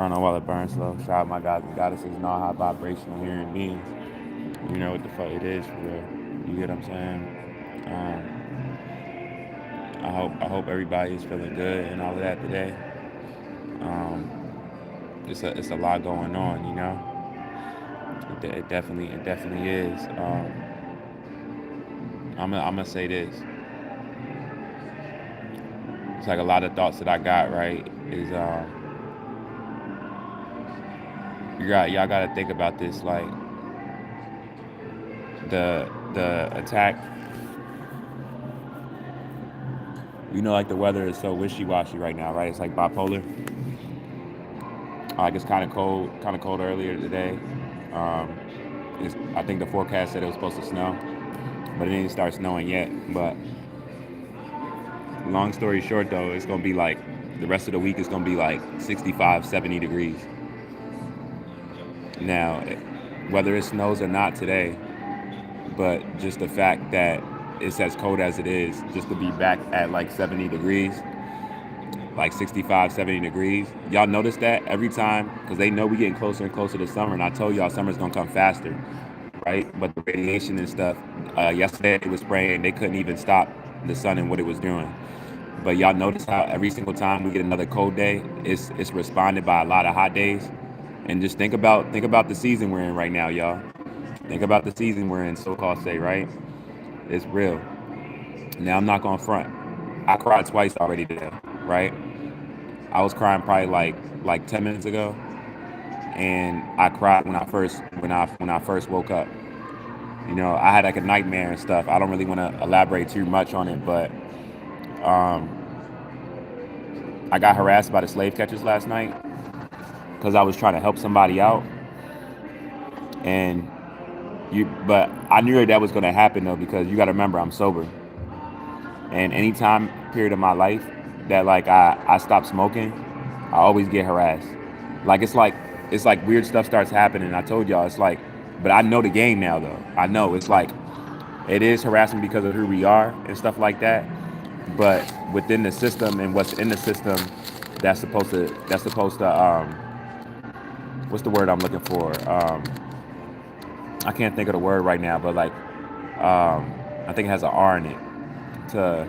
Burn on while it burns slow. Shout out my guys and goddesses and all high vibrational human beings. You know what the fuck it is for real. You get what I'm saying? I hope everybody is feeling good and all of that today. Um, it's a lot going on, you know. It definitely is. I'm gonna say this. It's like a lot of thoughts that I got right is y'all gotta think about this like the attack. You know, like the weather is so wishy-washy right now, right? It's like bipolar. Like it's kind of cold earlier today. Um, I think the forecast said it was supposed to snow, but it didn't start snowing yet. But long story short, though, it's gonna be like the rest of the week is gonna be like 65, 70 degrees. Now, whether it snows or not today, but just the fact that it's as cold as it is, just to be back at like 70 degrees, like 65, 70 degrees. Y'all notice that every time because they know we getting closer and closer to summer. And I told y'all summer's gonna come faster, right? But the radiation and stuff. Yesterday it was spraying. They couldn't even stop the sun and what it was doing. But y'all notice how every single time we get another cold day, it's responded by a lot of hot days. And just think about the season we're in right now, y'all. Think about the season we're in, so-called say, right? It's real. Now I'm not gonna front. I cried twice already today, right? I was crying probably like 10 minutes ago, and I cried when I first woke up. You know, I had like a nightmare and stuff. I don't really want to elaborate too much on it, but I got harassed by the slave catchers last night because I was trying to help somebody out, and but I knew that was going to happen though because you got to remember I'm sober, and any time period of my life that like I stop smoking, I always get harassed. Like it's like weird stuff starts happening. I told y'all it's like, but I know the game now though. I know it's like it is harassment because of who we are and stuff like that. But within the system and what's in the system, that's supposed to what's the word I'm looking for? I can't think of the word right now, but like I think it has an R in it. To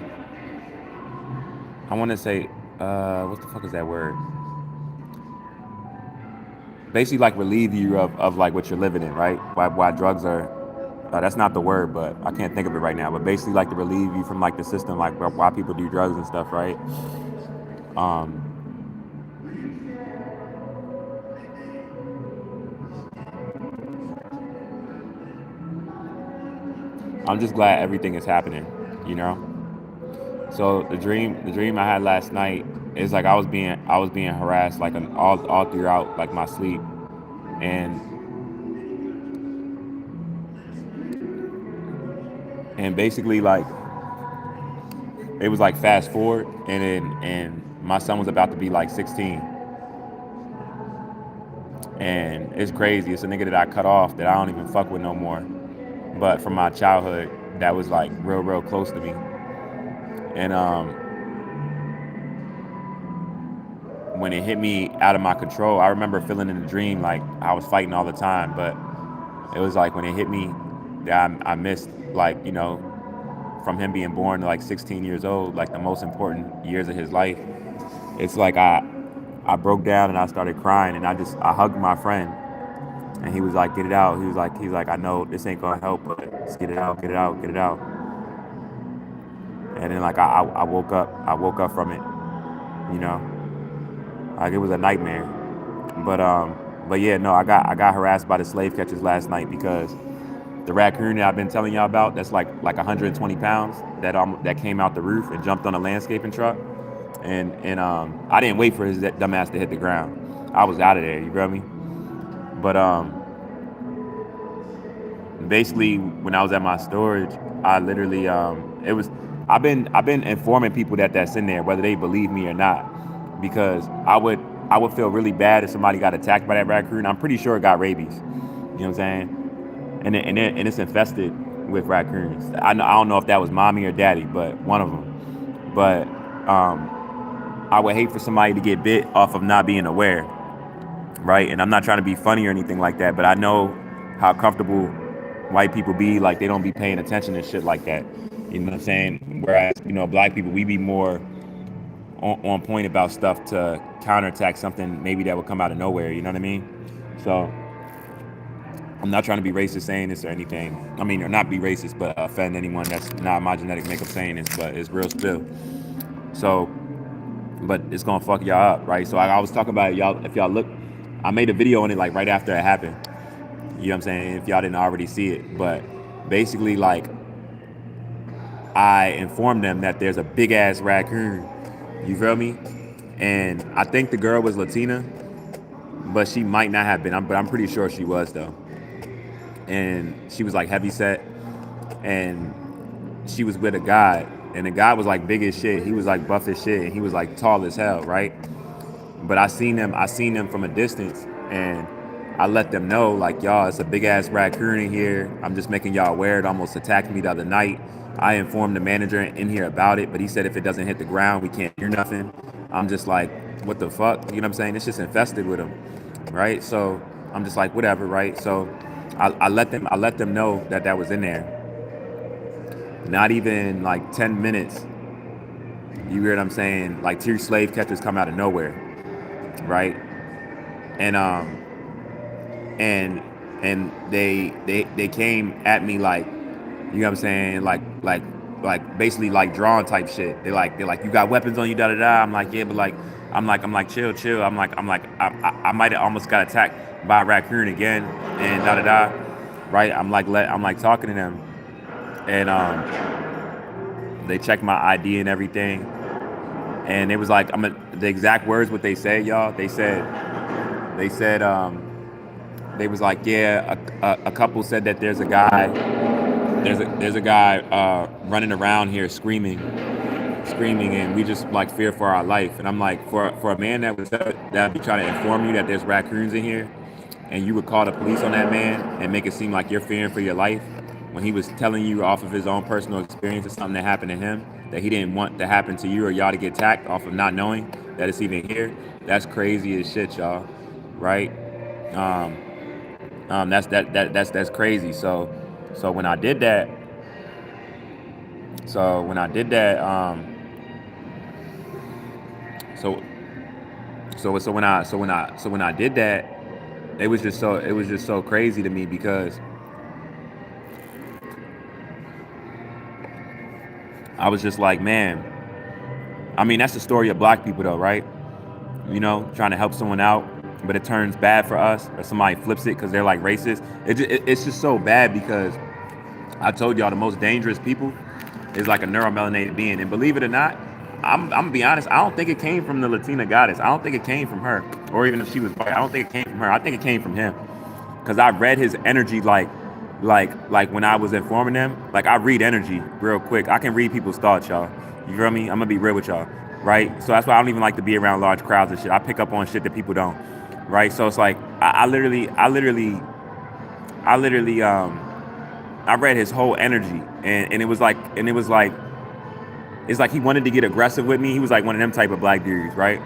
I want to say what the fuck is that word? Basically like relieve you of like what you're living in, right? Why drugs are that's not the word, but I can't think of it right now. But basically like to relieve you from like the system, like why people do drugs and stuff, right? Um, I'm just glad everything is happening, you know. So the dream I had last night is like I was being harassed like all throughout like my sleep, and basically like it was like fast forward, and my son was about to be like 16, and it's crazy. It's a nigga that I cut off that I don't even fuck with no more, but from my childhood that was like real close to me, and when it hit me out of my control, I remember feeling in the dream like I was fighting all the time, but it was like when it hit me that I missed like from him being born to like 16 years old, like the most important years of his life. It's like I broke down and I started crying, and I hugged my friend, and he was like, "Get it out." He was like, "I know this ain't gonna help, but just get it out, get it out, get it out." And then like I woke up. I woke up from it, you know, like it was a nightmare. But yeah, no, I got harassed by the slave catchers last night because the raccoon that I've been telling y'all about, that's like 120 pounds, that came out the roof and jumped on a landscaping truck, and I didn't wait for his dumb ass to hit the ground. I was out of there. You feel me? But basically, when I was at my storage, I literally it was I've been informing people that that's in there, whether they believe me or not, because I would feel really bad if somebody got attacked by that raccoon. I'm pretty sure it got rabies. You know what I'm saying? And it's infested with raccoons. I don't know if that was mommy or daddy, but one of them. But I would hate for somebody to get bit off of not being aware. right? And I'm not trying to be funny or anything like that, but I know how comfortable white people be, like they don't be paying attention to shit like that. You know what I'm saying? Whereas, black people, we be more on point about stuff to counterattack something maybe that would come out of nowhere, you know what I mean? So I'm not trying to be racist saying this or anything. I mean, or not be racist, but offend anyone that's not my genetic makeup saying this, but it's real spill. So, but it's gonna fuck y'all up, right? So I was talking about it, y'all. If y'all look, I made a video on it like right after it happened. You know what I'm saying? If y'all didn't already see it, but basically, like, I informed them that there's a big ass raccoon. You feel me? And I think the girl was Latina, but she might not have been. But I'm pretty sure she was though. And she was like heavy set, and she was with a guy, and the guy was like big as shit. He was like buff as shit, and he was like tall as hell, right? But I seen them from a distance, and I let them know, like, y'all, it's a big ass raccoon in here. I'm just making y'all aware. It almost attacked me the other night. I informed the manager in here about it, but he said if it doesn't hit the ground, we can't hear nothing. I'm just like, what the fuck? You know what I'm saying? It's just infested with them, right? So I'm just like, whatever, right? So I let them know that was in there. Not even like 10 minutes, you hear what I'm saying? Like 2 slave catchers come out of nowhere, right? And and they came at me like, you know what I'm saying, like basically like drawn type shit. They're like, you got weapons on you, da da da. I'm like, yeah, but like, I'm like chill. I might have almost got attacked by a raccoon again, and da da da, right? I'm like talking to them, and they checked my ID and everything, and it was like, the exact words what they said, y'all. They said they was like, yeah, a couple said that there's a guy running around here screaming, and we just like fear for our life. And I'm like, for a man that be trying to inform you that there's raccoons in here, and you would call the police on that man and make it seem like you're fearing for your life, when he was telling you off of his own personal experience of something that happened to him that he didn't want to happen to you or y'all to get attacked off of not knowing that it's even here. That's crazy as shit, y'all, right? Um, that's crazy. So when I did that, so when I did that, so when I did that, it was just so crazy to me, because I was just like, man. I mean, that's the story of black people, though, right? Trying to help someone out, but it turns bad for us, or somebody flips it because they're like racist. It's just so bad, because I told y'all the most dangerous people is like a neuromelanated being. And believe it or not, I'm gonna be honest, I don't think it came from the Latina goddess. I don't think it came from her, or even if she was white, I don't think it came from her. I think it came from him, because I read his energy like when I was informing them. Like, I read energy real quick. I can read people's thoughts, y'all. You feel me? I'm gonna be real with y'all, right? So that's why I don't even like to be around large crowds and shit. I pick up on shit that people don't, right? So it's like I literally I read his whole energy, and it was like it's like he wanted to get aggressive with me. He was like one of them type of black dudes, right?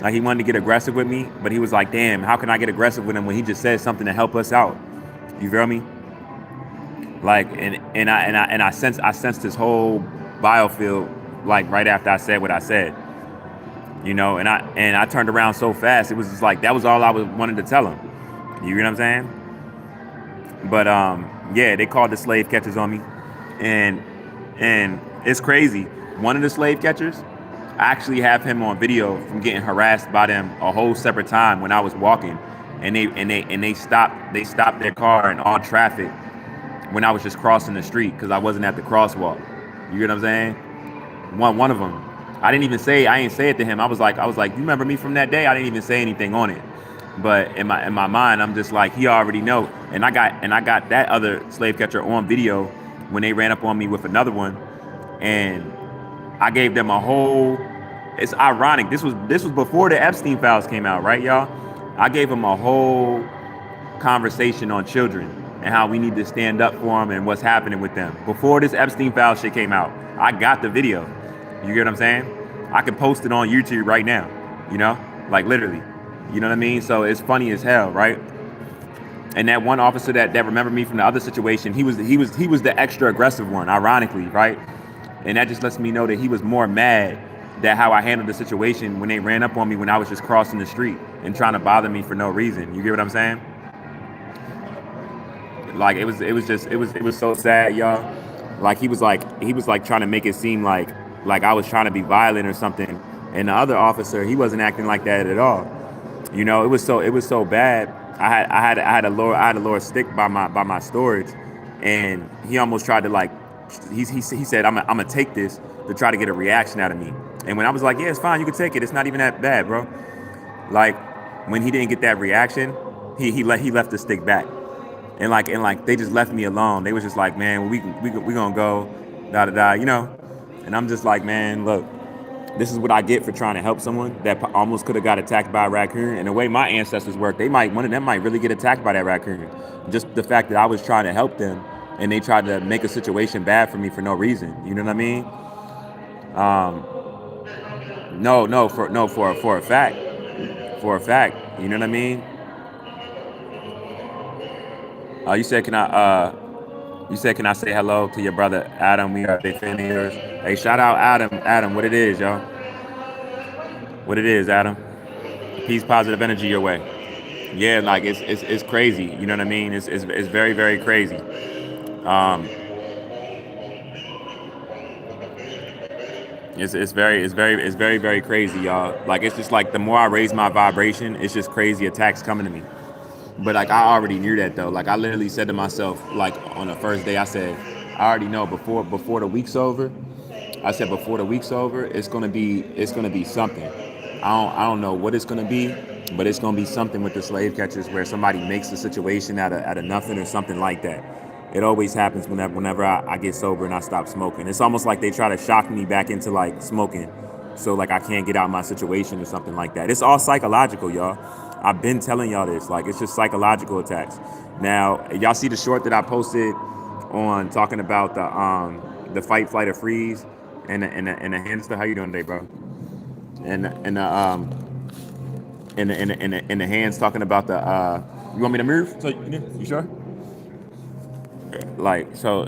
Like, he wanted to get aggressive with me, but he was like, damn, how can I get aggressive with him when he just said something to help us out? You feel me? Like, and I sensed his whole biofield, like, right after I said what I said. And I turned around so fast, it was just like, that was all I wanted to tell him. You know what I'm saying? But yeah, they called the slave catchers on me, and it's crazy. One of the slave catchers, I actually have him on video from getting harassed by them a whole separate time when I was walking, and they stopped their car in all traffic when I was just crossing the street because I wasn't at the crosswalk. You get what I'm saying? One of them, I ain't say it to him. I was like, you remember me from that day? I didn't even say anything on it. But in my mind, I'm just like, he already know. And I got that other slave catcher on video when they ran up on me with another one, and I gave them a whole. It's ironic. This was before the Epstein files came out, right, y'all? I gave them a whole conversation on children and how we need to stand up for them and what's happening with them before this Epstein file shit came out. I got the video. You get what I'm saying? I can post it on YouTube right now. Like, literally. You know what I mean? So it's funny as hell, right? And that one officer that remembered me from the other situation, he was the extra aggressive one, ironically, right? And that just lets me know that he was more mad that how I handled the situation when they ran up on me when I was just crossing the street and trying to bother me for no reason. You get what I'm saying? Like it was so sad, y'all. Like he was like trying to make it seem like I was trying to be violent or something. And the other officer, he wasn't acting like that at all. It was so bad. I had a lower stick by my storage, and he almost tried to like he said I'm gonna take this to try to get a reaction out of me. And when I was like, yeah, it's fine, you can take it. It's not even that bad, bro. Like when he didn't get that reaction, he left the stick back, and they just left me alone. They was just like, man, we gonna go, da da da, And I'm just like, man, look, this is what I get for trying to help someone that almost could have got attacked by a raccoon. And the way my ancestors work, one of them might really get attacked by that raccoon. Just the fact that I was trying to help them, and they tried to make a situation bad for me for no reason. You know what I mean? No, no, for a fact, for a fact. You know what I mean? You said, can I say hello to your brother Adam? We are a big fan of yours. Hey, shout out Adam. Adam, what it is, y'all? What it is, Adam? Peace, positive energy your way. Yeah, like it's crazy. You know what I mean? It's very very crazy. Um, it's very very crazy, y'all. Like it's just like the more I raise my vibration, it's just crazy attacks coming to me. But like I already knew that though. Like I literally said to myself, like on the first day, I said, I already know before the week's over. I said before the week's over, it's gonna be something. I don't know what it's gonna be, but it's gonna be something with the slave catchers where somebody makes the situation out of nothing or something like that. It always happens whenever I get sober and I stop smoking. It's almost like they try to shock me back into like smoking, so like I can't get out of my situation or something like that. It's all psychological, y'all. I've been telling y'all this. Like it's just psychological attacks. Now y'all see the short that I posted on talking about the fight, flight, or freeze, and the hamster. How you doing today, bro? And the hands talking about the. You want me to move? So you sure? Like so,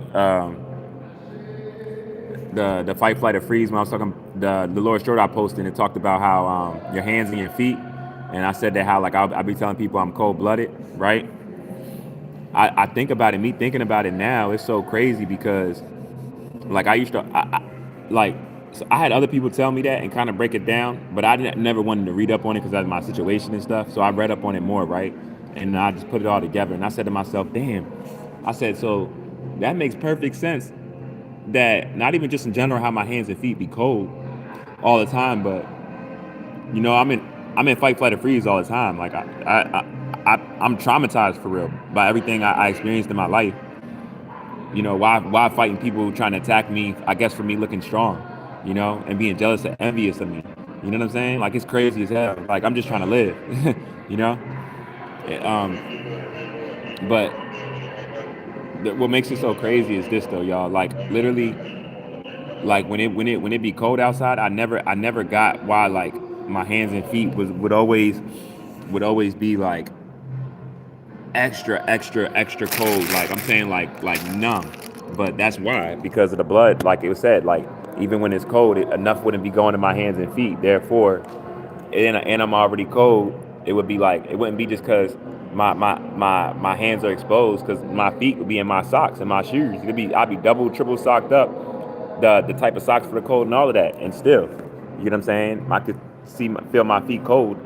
the fight, flight, or freeze. When I was talking the Lord short I posted, and it talked about how your hands and your feet, and I said that how like I'll be telling people I'm cold blooded, right? I think about it. Me thinking about it now, it's so crazy because like I used to, like so I had other people tell me that and kind of break it down, but I never wanted to read up on it because that's my situation and stuff. So I read up on it more, right? And I just put it all together, and I said to myself, "Damn," I said, "So that makes perfect sense. That not even just in general how my hands and feet be cold all the time, but I'm in fight, flight, or freeze all the time. Like I'm traumatized for real by everything I experienced in my life. Why fighting people trying to attack me? I guess for me looking strong, and being jealous and envious of me. You know what I'm saying? Like it's crazy as hell. Like I'm just trying to live, you know. But what makes it so crazy is this though, y'all. Like literally, like when it be cold outside, I never got why like my hands and feet would always be like extra, extra, extra cold. Like I'm saying, like numb. But that's why, because of the blood. Like it was said, like even when it's cold, enough wouldn't be going to my hands and feet. Therefore, and I'm already cold. It would be like it wouldn't be just because my hands are exposed, because my feet would be in my socks and my shoes. I'd be double, triple socked up, the type of socks for the cold and all of that, and still, you know what I'm saying? I could feel my feet cold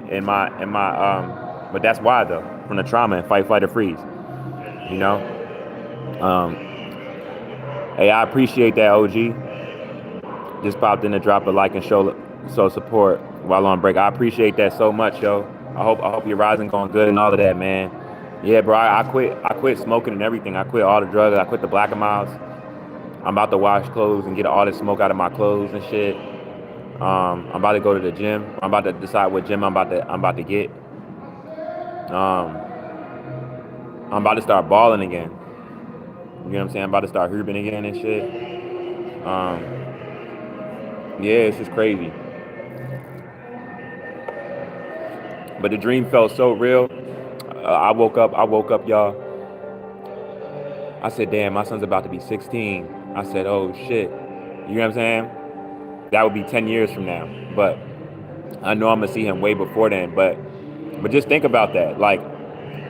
but that's why though, from the trauma and fight, flight, or freeze. You know, um, hey, I appreciate that, OG. Just popped in to drop a like and show support while on break. I appreciate that so much, yo. I hope your rising going good and all of that, man. Yeah, bro. I quit smoking and everything. I quit all the drugs. I quit the black and miles. I'm about to wash clothes and get all the smoke out of my clothes and shit. I'm about to go to the gym. I'm about to decide what gym I'm about to get. Um, I'm about to start balling again. You know what I'm saying? I'm about to start hooping again and shit. Um, yeah, it's just crazy. But the dream felt so real. I woke up, y'all. I said, damn, my son's about to be 16. I said, oh shit. You know what I'm saying? That would be 10 years from now. But I know I'm gonna see him way before then. But just think about that. Like,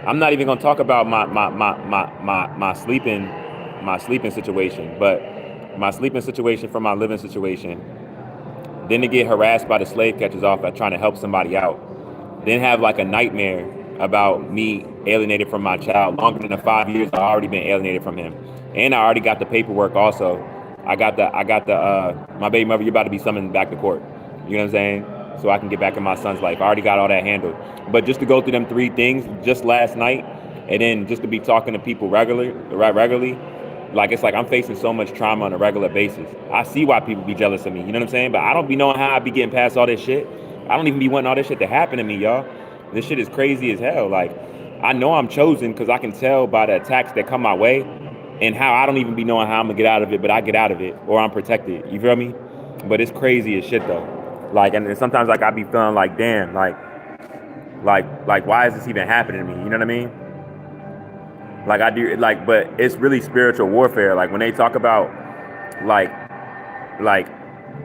I'm not even gonna talk about my sleeping situation, but my sleeping situation from my living situation. Then to get harassed by the slave catchers off at trying to help somebody out. Then have like a nightmare about me alienated from my child. Longer than the 5 years, I already been alienated from him, and I already got the paperwork. Also, I got the my baby mother. You're about to be summoned back to court. You know what I'm saying? So I can get back in my son's life. I already got all that handled. But just to go through them three things just last night, and then just to be talking to people regularly, like it's like I'm facing so much trauma on a regular basis. I see why people be jealous of me. You know what I'm saying? But I don't be knowing how I be getting past all this shit. I don't even be wanting all this shit to happen to me, y'all. This shit is crazy as hell. Like, I know I'm chosen because I can tell by the attacks that come my way and how I don't even be knowing how I'm gonna get out of it, but I get out of it or I'm protected. You feel me? But it's crazy as shit though. Like, and sometimes like I be feeling like, damn, like why is this even happening to me? You know what I mean? Like I do, like, but it's really spiritual warfare. Like when they talk about like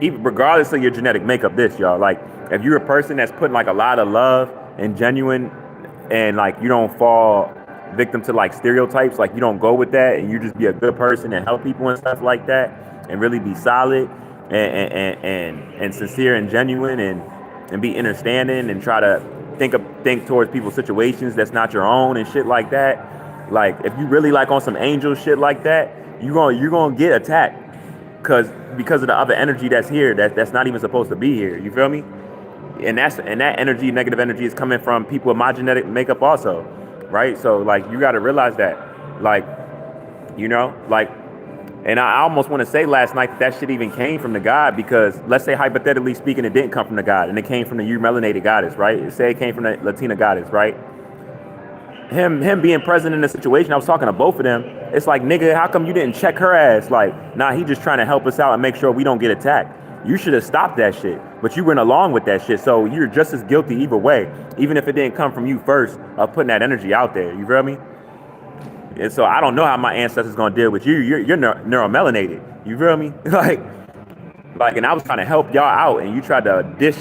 even regardless of your genetic makeup, this y'all, like if you're a person that's putting like a lot of love and genuine, and like you don't fall victim to like stereotypes, like you don't go with that, and you just be a good person and help people and stuff like that, and really be solid and sincere and genuine and be understanding and try to think towards people's situations that's not your own and shit like that. Like if you really like on some angel shit like that, you're gonna get attacked because of the other energy that's here that's not even supposed to be here. You feel me? And that energy, negative energy, is coming from people with my genetic makeup also, right? So like you got to realize that, like, you know, like, and I almost want to say last night that shit even came from the God, because let's say hypothetically speaking, it didn't come from the God and it came from the melanated goddess, right? Say it came from the Latina goddess, right? Him being present in the situation, I was talking to both of them. It's like, nigga, how come you didn't check her ass? Like, nah, he just trying to help us out and make sure we don't get attacked. You should have stopped that shit, but you went along with that shit. So you're just as guilty either way, even if it didn't come from you first of putting that energy out there. You feel me? And so I don't know how my ancestors gonna deal with you. You're neuromelanated. You feel me? like, and I was trying to help y'all out, and you tried to dish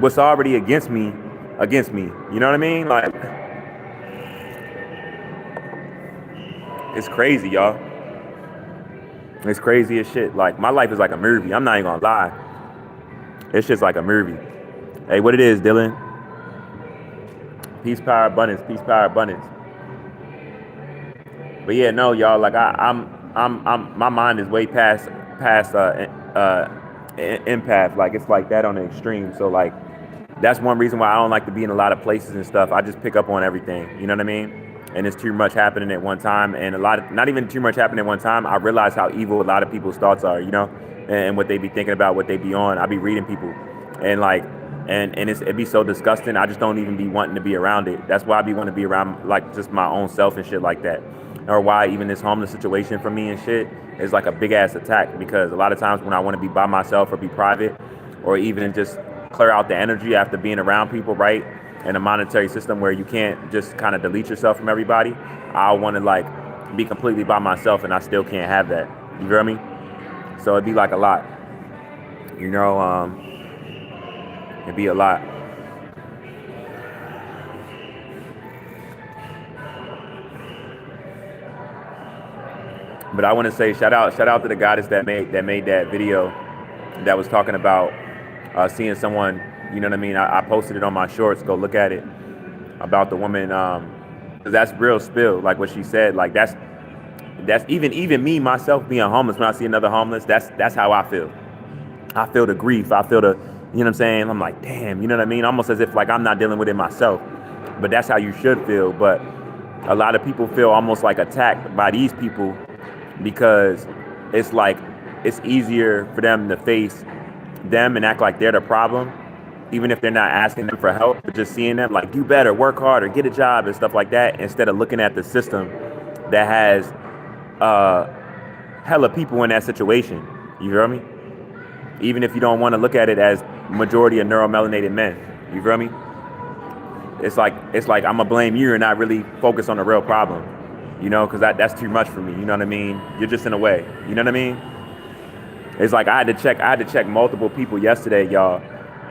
what's already against me. You know what I mean? Like, it's crazy, y'all. It's crazy as shit. Like, my life is like a movie. I'm not even gonna lie. It's just like a movie. Hey, what it is, Dylan? Peace, power, abundance. Peace, power, abundance. But yeah, no, y'all. Like, I'm my mind is way past empath. Like, it's like that on the extreme. So like, that's one reason why I don't like to be in a lot of places and stuff. I just pick up on everything. You know what I mean? And it's too much happening at one time, and not even too much happening at one time. I realize how evil a lot of people's thoughts are, you know, and what they be thinking about, what they be on. I be reading people, and like, and it'd be so disgusting. I just don't even be wanting to be around it. That's why I be wanting to be around like just my own self and shit like that, or why even this homeless situation for me and shit is like a big ass attack, because a lot of times when I want to be by myself or be private, or even just clear out the energy after being around people, right? In a monetary system where you can't just kind of delete yourself from everybody, I want to like be completely by myself, and I still can't have that. You feel me? So it'd be like a lot, you know. It'd be a lot. But I want to say shout out to the goddess that made that video that was talking about seeing someone. You know what I mean? I posted it on my shorts. Go look at it. About the woman. That's real spill. Like what she said. Like that's even me myself being homeless. When I see another homeless, that's how I feel. I feel the grief. I feel the, you know what I'm saying? I'm like, damn. You know what I mean? Almost as if like I'm not dealing with it myself. But that's how you should feel. But a lot of people feel almost like attacked by these people, because it's like it's easier for them to face them and act like they're the problem, even if they're not asking them for help, but just seeing them like, do better, work harder, get a job and stuff like that, instead of looking at the system that has hella people in that situation. You feel me? Even if you don't want to look at it as majority of neuromelanated men. You feel me? it's like I'm gonna blame you and not really focus on the real problem, because that's too much for me. You know what I mean? You're just in the way. You know what I mean? It's like I had to check multiple people yesterday, y'all,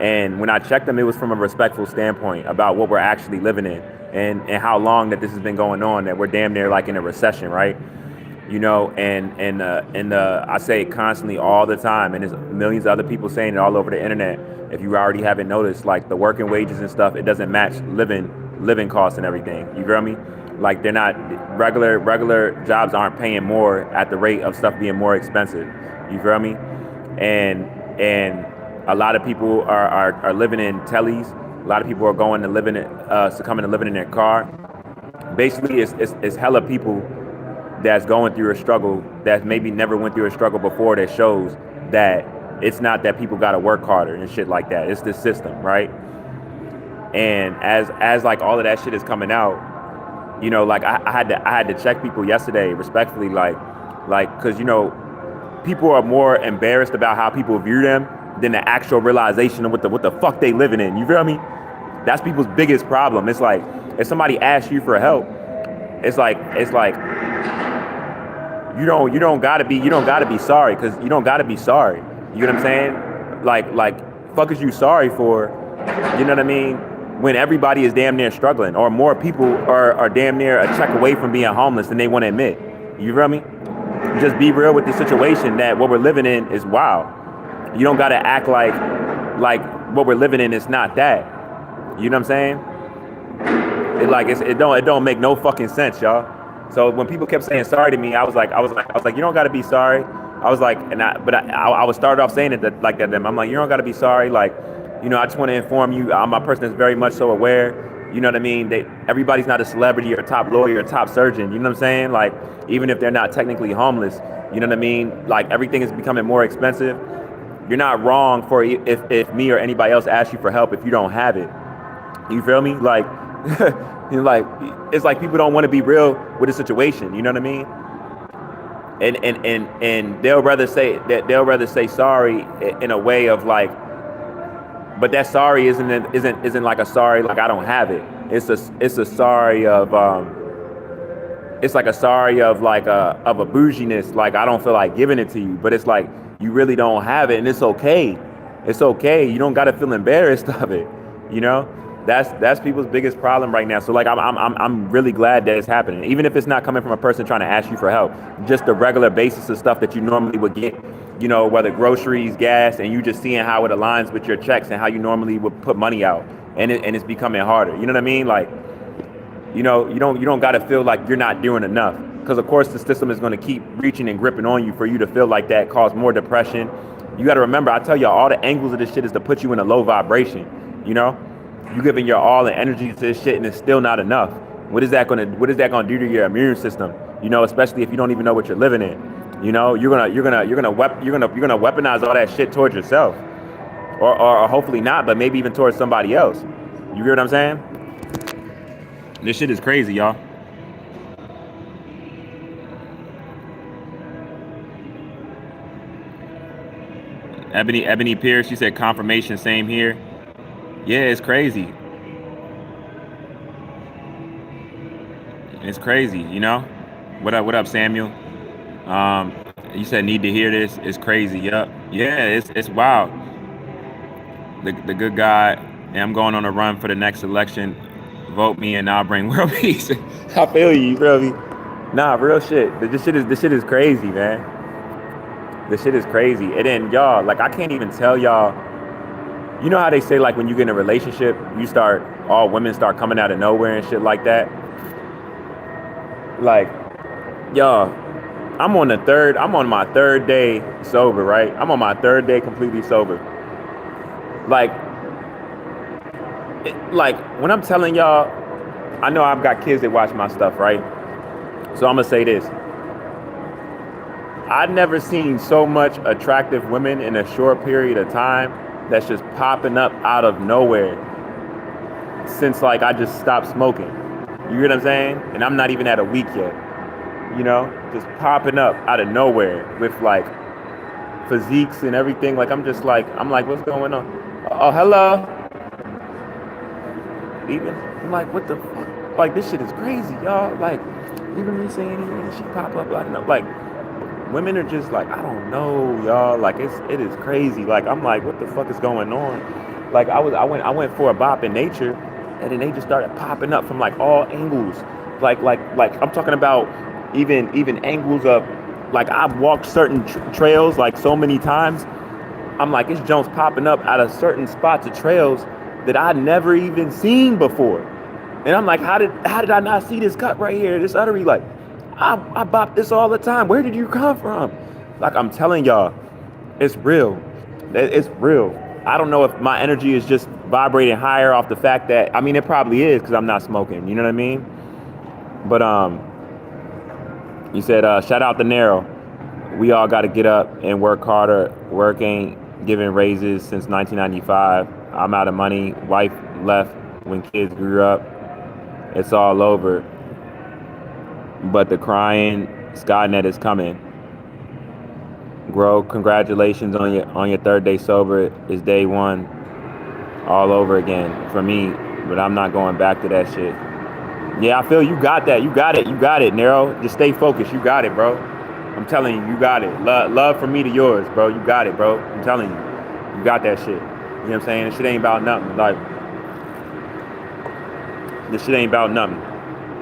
and when I checked them, it was from a respectful standpoint about what we're actually living in and how long that this has been going on. That we're damn near like in a recession, right? And I say it constantly all the time, and there's millions of other people saying it all over the internet. If you already haven't noticed, like the working wages and stuff, it doesn't match living costs and everything. You feel me? Like they're not regular jobs aren't paying more at the rate of stuff being more expensive. You feel me? And a lot of people are living in tellies. A lot of people are going to living succumbing to living in their car. Basically, it's hella people that's going through a struggle that maybe never went through a struggle before, that shows that it's not that people got to work harder and shit like that. It's the system, right? And as like all of that shit is coming out, like I had to check people yesterday respectfully, like because people are more embarrassed about how people view them than the actual realization of what the fuck they living in. You feel me? That's people's biggest problem. It's like if somebody asks you for help, it's like you don't gotta be sorry, because you don't gotta be sorry. You know what I'm saying? Like fuck is you sorry for? You know what I mean? When everybody is damn near struggling, or more people are damn near a check away from being homeless than they want to admit. You feel me? Just be real with the situation, that what we're living in is wild. You don't gotta act like what we're living in is not that. You know what I'm saying? It don't make no fucking sense, y'all. So when people kept saying sorry to me, I was like, you don't gotta be sorry. I was like, I would start off saying it like that. I'm like, you don't gotta be sorry. Like, I just want to inform you, I'm a person that's very much so aware. You know what I mean? Everybody's not a celebrity or a top lawyer or a top surgeon. You know what I'm saying? Like, even if they're not technically homeless, you know what I mean? Like, everything is becoming more expensive. You're not wrong for if me or anybody else asks you for help if you don't have it. You feel me? Like, like it's like people don't want to be real with the situation. You know what I mean? And they'll rather say sorry in a way of like, but that sorry isn't like a sorry like I don't have it. It's a sorry of it's like a sorry of like of a bouginess, like I don't feel like giving it to you, but it's like you really don't have it, and it's okay. It's okay. You don't got to feel embarrassed of it. That's people's biggest problem right now. So like I'm really glad that it's happening, even if it's not coming from a person trying to ask you for help. Just the regular basis of stuff that you normally would get, whether groceries, gas, and you just seeing how it aligns with your checks and how you normally would put money out, and it's becoming harder. You know what I mean? Like, you don't got to feel like you're not doing enough, because of course the system is going to keep reaching and gripping on you for you to feel like that, cause more depression. You got to remember, I tell y'all, all the angles of this shit is to put you in a low vibration. You giving your all and energy to this shit, and it's still not enough. What is that gonna do to your immune system? Especially if you don't even know what you're living in. You're gonna weaponize all that shit towards yourself, or hopefully not, but maybe even towards somebody else. You hear what I'm saying? This shit is crazy, y'all. Ebony Pierce, she said confirmation, same here. Yeah, it's crazy. It's crazy, What up, Samuel? You said need to hear this. It's crazy. Yup. Yeah, it's wild. The good guy, and I'm going on a run for the next election. Vote me and I'll bring world peace. I feel you, feel me? Nah, real shit. This shit is crazy, man. This shit is crazy. And then y'all, like, I can't even tell y'all. You know how they say, like, when you get in a relationship, all women start coming out of nowhere and shit like that? Like, y'all, I'm on my third day sober, right? I'm on my third day completely sober. Like when I'm telling y'all, I know I've got kids that watch my stuff, right? So I'm gonna say this. I've never seen so much attractive women in a short period of time that's just popping up out of nowhere since like I just stopped smoking. You hear what I'm saying? And I'm not even at a week yet. Just popping up out of nowhere with like physiques and everything. Like I'm like, what's going on? Oh, hello. even. I'm like, what the fuck? Like, this shit is crazy, y'all. Like, even me saying anything, she pop up. Like, no, like, women are just like, I don't know, y'all. Like, it is crazy. Like, I'm like, what the fuck is going on? Like, I went for a bop in nature, and then they just started popping up from like all angles. Like I'm talking about even angles of, like, I've walked certain trails like so many times. I'm like, it's Jones popping up out of certain spots of trails that I never even seen before. And I'm like, how did I not see this cut right here? This artery, like, I bop this all the time. Where did you come from? Like, I'm telling y'all, it's real. It's real. I don't know if my energy is just vibrating higher off the fact that, I mean, it probably is because I'm not smoking. You know what I mean? But you said, shout out the Narrow. We all got to get up and work harder. Work ain't giving raises since 1995. I'm out of money. Wife left when kids grew up. It's all over. But the crying Skynet is coming. Grow, congratulations on your third day sober. It's day one all over again for me. But I'm not going back to that shit. Yeah, I feel you got that. You got it. You got it, Nero. Just stay focused. You got it, bro. I'm telling you, you got it. Love from me to yours, bro. You got it, bro. I'm telling you. You got that shit. You know what I'm saying? This shit ain't about nothing. Like, this shit ain't about nothing.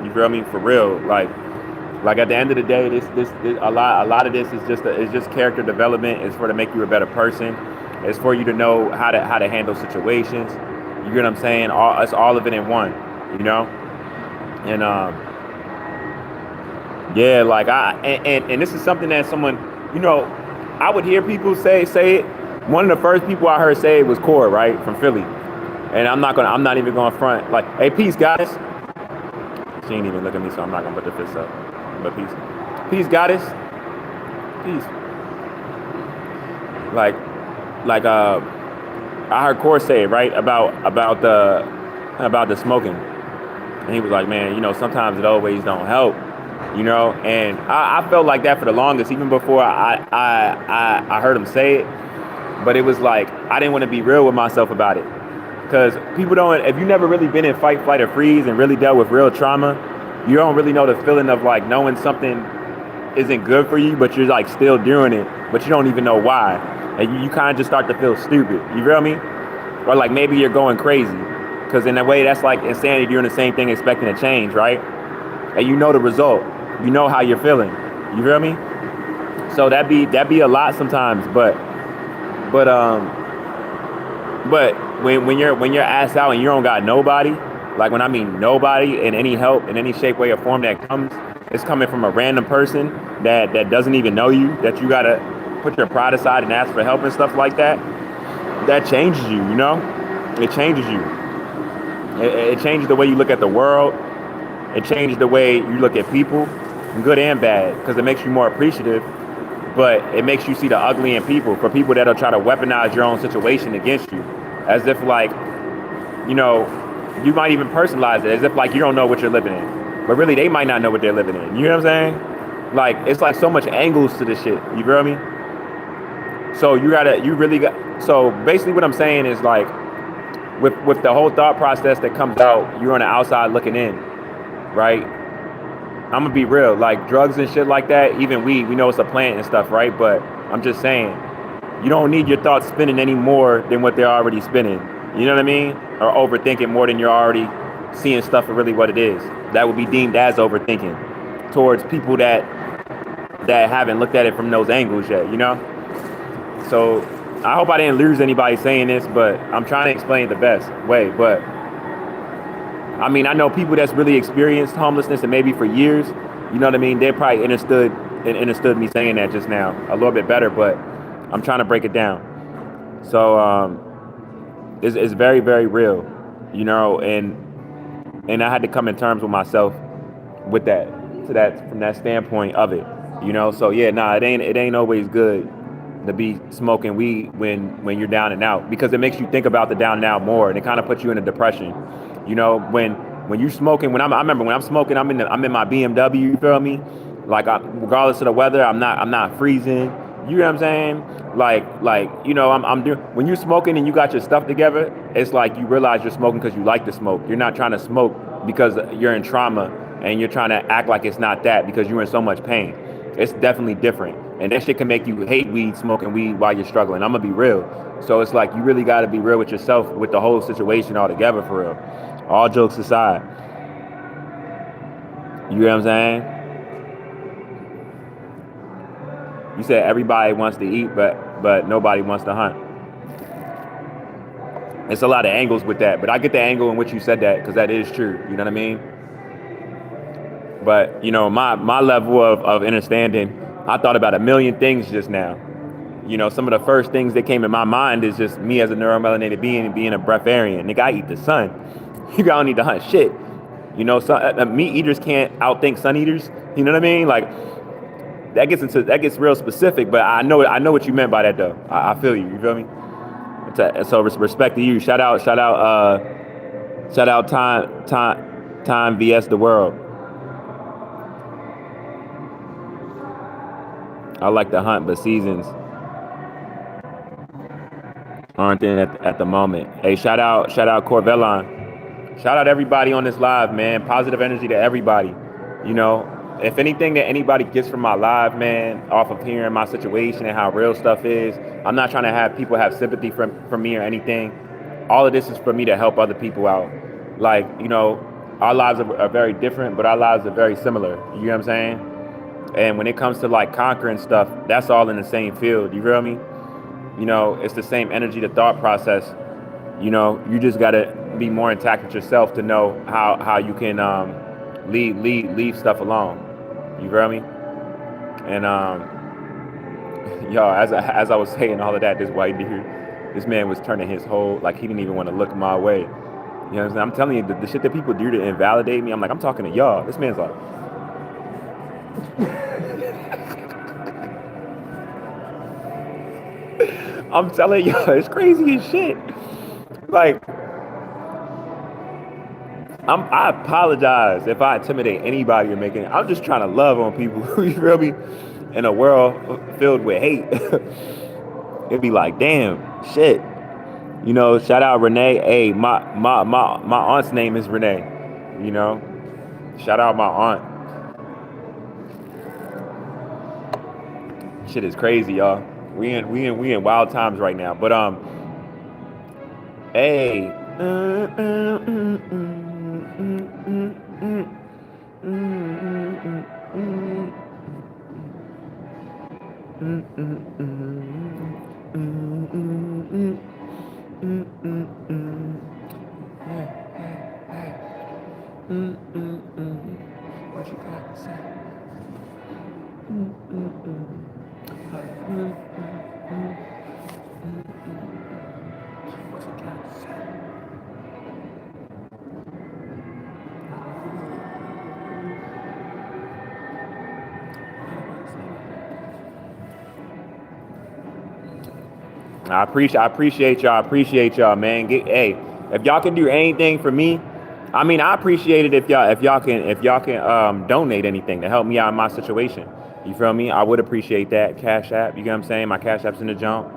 You feel me? For real. Like at the end of the day, this a lot of this is just character development. It's for to make you a better person. It's for you to know how to handle situations. You get what I'm saying? It's all of it in one, you know? And yeah, like and this is something that someone, you know, I would hear people say it. One of the first people I heard say it was Core, right, from Philly. And I'm not even going front. Like, hey, peace, guys. She ain't even look at me, so I'm not gonna put the fist up. But peace, goddess, peace. Like I heard Core say it, right, about the smoking, and he was like, man, you know, sometimes it always don't help, you know. And I felt like that for the longest, even before I heard him say it. But it was like, I didn't want to be real with myself about it, because people don't. If you never really been in fight, flight, or freeze and really dealt with real trauma, you don't really know the feeling of like knowing something isn't good for you, but you're like still doing it, but you don't even know why. And you kind of just start to feel stupid. You feel me? Or like maybe you're going crazy. Because in a way, that's like insanity, doing the same thing, expecting a change, right? And you know the result. You know how you're feeling. You feel me? So that be a lot sometimes, but when you're asked out and you don't got nobody, like when I mean nobody, in any help, in any shape, way, or form that comes, it's coming from a random person that doesn't even know you, that you gotta put your pride aside and ask for help and stuff like that. That changes you, you know? It changes you. It changes the way you look at the world. It changes the way you look at people, good and bad, because it makes you more appreciative. But it makes you see the ugly in people, for people that'll try to weaponize your own situation against you, as if like, you know, you might even personalize it as if like you don't know what you're living in, but really they might not know what they're living in. You know what I'm saying? Like, it's like so much angles to this shit. You feel me? So so basically what I'm saying is like, with the whole thought process that comes out, you're on the outside looking in, right? I'm gonna be real, like drugs and shit like that, even weed, we know it's a plant and stuff, right? But I'm just saying, you don't need your thoughts spinning any more than what they're already spinning. You know what I mean? Or overthinking more than you're already seeing stuff for really what it is. That would be deemed as overthinking towards people that haven't looked at it from those angles yet, you know? So I hope I didn't lose anybody saying this, but I'm trying to explain it the best way. But I mean, I know people that's really experienced homelessness and maybe for years, you know what I mean? They probably understood me saying that just now a little bit better, but I'm trying to break it down. So it's very, very real, you know, and I had to come in terms with myself with that, from that standpoint of it, you know. So yeah, it ain't always good to be smoking weed when you're down and out, because it makes you think about the down and out more, and it kind of puts you in a depression. You know, when you smoking, I remember when I'm smoking, I'm in my BMW. You feel me? Like regardless of the weather, I'm not freezing. You know what I'm saying? Like you know, I'm doing when you're smoking and you got your stuff together. It's like you realize you're smoking because you like to smoke. You're not trying to smoke because you're in trauma and you're trying to act like it's not that because you're in so much pain. It's definitely different, and that shit can make you hate weed, smoking weed while you're struggling. I'm gonna be real. So it's like you really got to be real with yourself with the whole situation altogether for real. All jokes aside, you know what I'm saying? You said everybody wants to eat, but nobody wants to hunt. It's a lot of angles with that, but I get the angle in which you said that because that is true. You know what I mean? But you know, my level of understanding, I thought about a million things just now. You know, some of the first things that came in my mind is just me as a neuromelanated being and being a breatharian. Nigga, I eat the sun. You don't need to hunt shit. You know, meat eaters can't outthink sun eaters. You know what I mean? Like that gets real specific, but I know what you meant by that though. I feel you. You feel me? So respect to you. Shout out time vs the world. I like to hunt, but seasons aren't in at the moment. Hey, shout out Corvellon. Shout out everybody on this live, man. Positive energy to everybody. You know, if anything that anybody gets from my live, man, off of hearing my situation and how real stuff is, I'm not trying to have people have sympathy from me or anything. All of this is for me to help other people out. Like, you know, our lives are very different, but our lives are very similar. You know what I'm saying? And when it comes to like conquering stuff, that's all in the same field. You feel me? You know, it's the same energy, the thought process. You know, you just gotta be more intact with yourself to know how you can leave stuff alone. You feel me? And yo, as I was saying all of that, this white dude, this man was turning his whole like he didn't even want to look my way. You know what I'm saying? I'm telling you, the shit that people do to invalidate me, I'm like, I'm talking to y'all. This man's like, I'm telling y'all, it's crazy as shit. Like, I apologize if I intimidate anybody or making. I'm just trying to love on people. You feel me? In a world filled with hate, it'd be like, damn, shit. You know, shout out Renee. Hey, my aunt's name is Renee. You know, shout out my aunt. Shit is crazy, y'all. We in wild times right now. But hey. What you got to say? What you got to say? I appreciate y'all. I appreciate y'all, man. Hey, if y'all can do anything for me, I mean, I appreciate it if y'all can donate anything to help me out in my situation. You feel me? I would appreciate that. Cash App, you know what I'm saying? My Cash App's in the jump.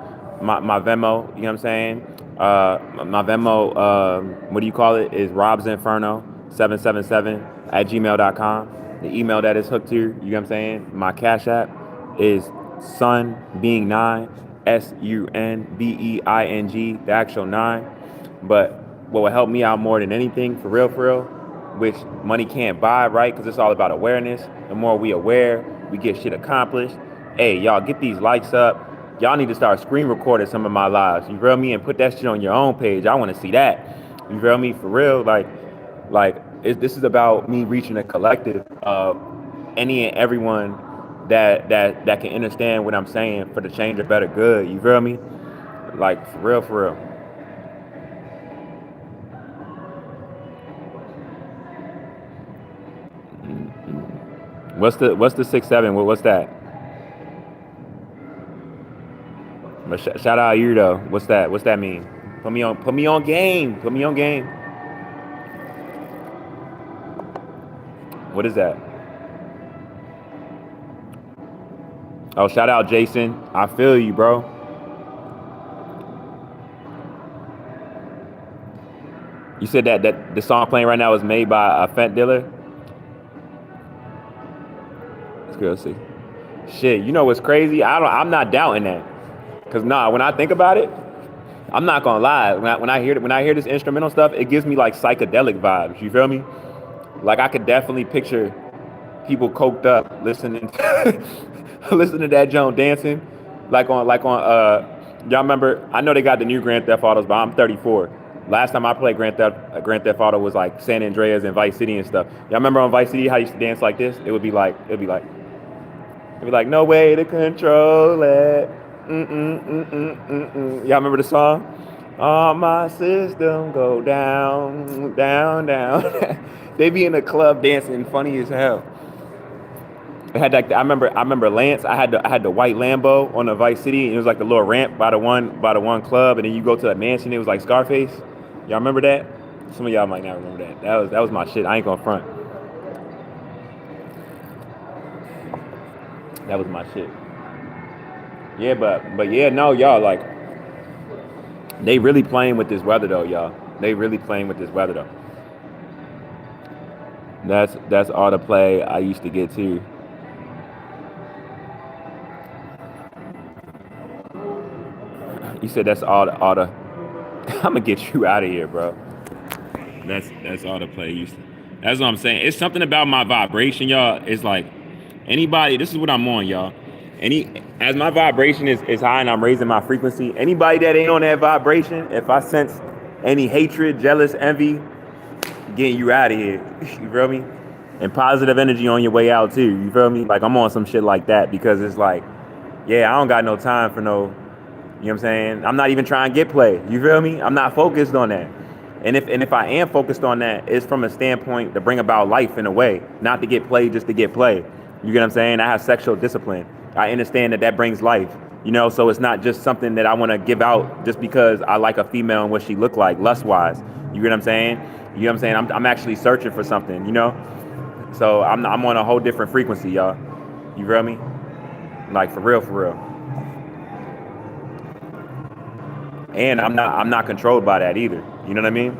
My Venmo, you know what I'm saying? My Venmo, what do you call it? Is RoBs Inferno 777 at gmail.com. The email that is hooked to, you know what I'm saying? My Cash App is Sun Being 9, SUNBEING, the actual 9. But what will help me out more than anything, for real, which money can't buy, right? Because it's all about awareness. The more we aware, we get shit accomplished. Hey, y'all, get these likes up. Y'all need to start screen recording some of my lives. You feel me? And put that shit on your own page. I want to see that. You feel me? For real, this is about me reaching a collective of any and everyone that can understand what I'm saying for the change or better good. You feel me? Like for real. What's the 6-7? What's that? But shout out you though. What's that? What's that mean? Put me on game. Put me on game. What is that? Oh, shout out Jason. I feel you, bro. You said that the song playing right now is made by a fent dealer. Let's go see. Shit, you know what's crazy? I'm not doubting that. Cause nah, when I think about it, I'm not gonna lie. When I hear this instrumental stuff, it gives me like psychedelic vibes. You feel me? Like I could definitely picture people coked up listening listening to that joint dancing, y'all remember? I know they got the new Grand Theft Autos, but I'm 34. Last time I played Grand Theft Auto was like San Andreas and Vice City and stuff. Y'all remember on Vice City how you used to dance like this? It'd be like no way to control it. Y'all remember the song? All my system go down, down, down. They be in the club dancing funny as hell. I had that. I remember Lance. I had the white Lambo on the Vice City. And it was like the little ramp by the one club, and then you go to a mansion. It was like Scarface. Y'all remember that? Some of y'all might not remember that. That was my shit. I ain't gonna front. That was my shit. Yeah, but yeah, no, y'all like they really playing with this weather though, y'all. They really playing with this weather though. That's all the play I used to get too. You said that's all the I'm gonna get you out of here, bro. That's all the play used to. That's what I'm saying. It's something about my vibration, y'all. It's like anybody. This is what I'm on, y'all. As my vibration is high and I'm raising my frequency. Anybody that ain't on that vibration, if I sense any hatred, jealous, envy, getting you out of here. You feel me? And positive energy on your way out too. You feel me? Like I'm on some shit like that because it's like, yeah, I don't got no time for no. You know what I'm saying? I'm not even trying to get play. You feel me? I'm not focused on that. And if I am focused on that, it's from a standpoint to bring about life in a way, not to get played just to get played. You get what I'm saying? I have sexual discipline. I understand that brings life. You know, so it's not just something that I want to give out just because I like a female and what she look like lust wise. You get what I'm saying? You know what I'm saying? I'm actually searching for something. You know, so I'm on a whole different frequency, y'all. You feel me? Like for real, for real. And I'm not controlled by that either. You know what I mean?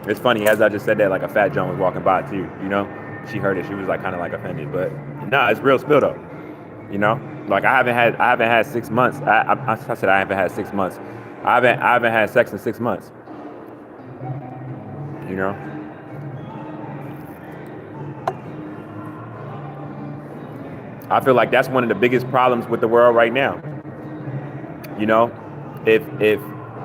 It's funny as I just said that, like a fat Joan was walking by too. You know, she heard it. She was like kind of like offended, but nah, it's real spill though. You know, like I haven't had 6 months. I said I haven't had 6 months. I haven't had sex in 6 months. You know, I feel like that's one of the biggest problems with the world right now. You know, if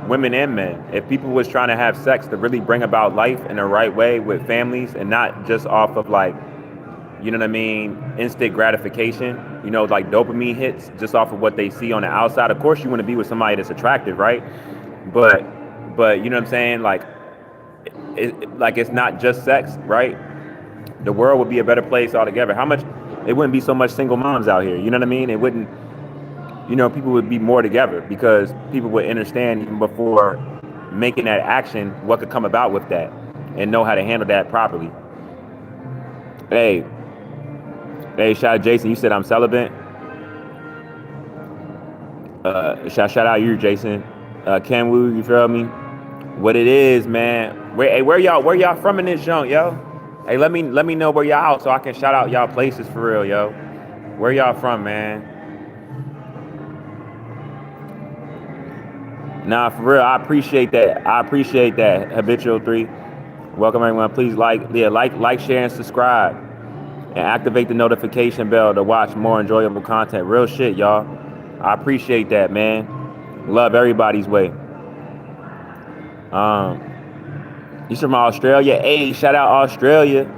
women and men, if people was trying to have sex to really bring about life in the right way with families and not just off of like, you know what I mean, instant gratification, you know, like dopamine hits just off of what they see on the outside. Of course you want to be with somebody that's attractive, right? But you know what I'm saying? Like it's not just sex, right? The world would be a better place altogether. It wouldn't be so much single moms out here, you know what I mean? It wouldn't, you know, people would be more together because people would understand even before making that action what could come about with that and know how to handle that properly. Hey, shout out Jason. You said I'm celibate. Shout out you, Jason. Ken Wu, you feel me? What it is, man. Where y'all from in this joint, yo? Hey, let me know where y'all out so I can shout out y'all places for real, yo. Where y'all from, man? Nah, for real, I appreciate that. Habitual 3. Welcome everyone. Please like, share, and subscribe. And activate the notification bell to watch more enjoyable content. Real shit, y'all. I appreciate that, man. Love everybody's way. You from Australia? Hey, shout out Australia.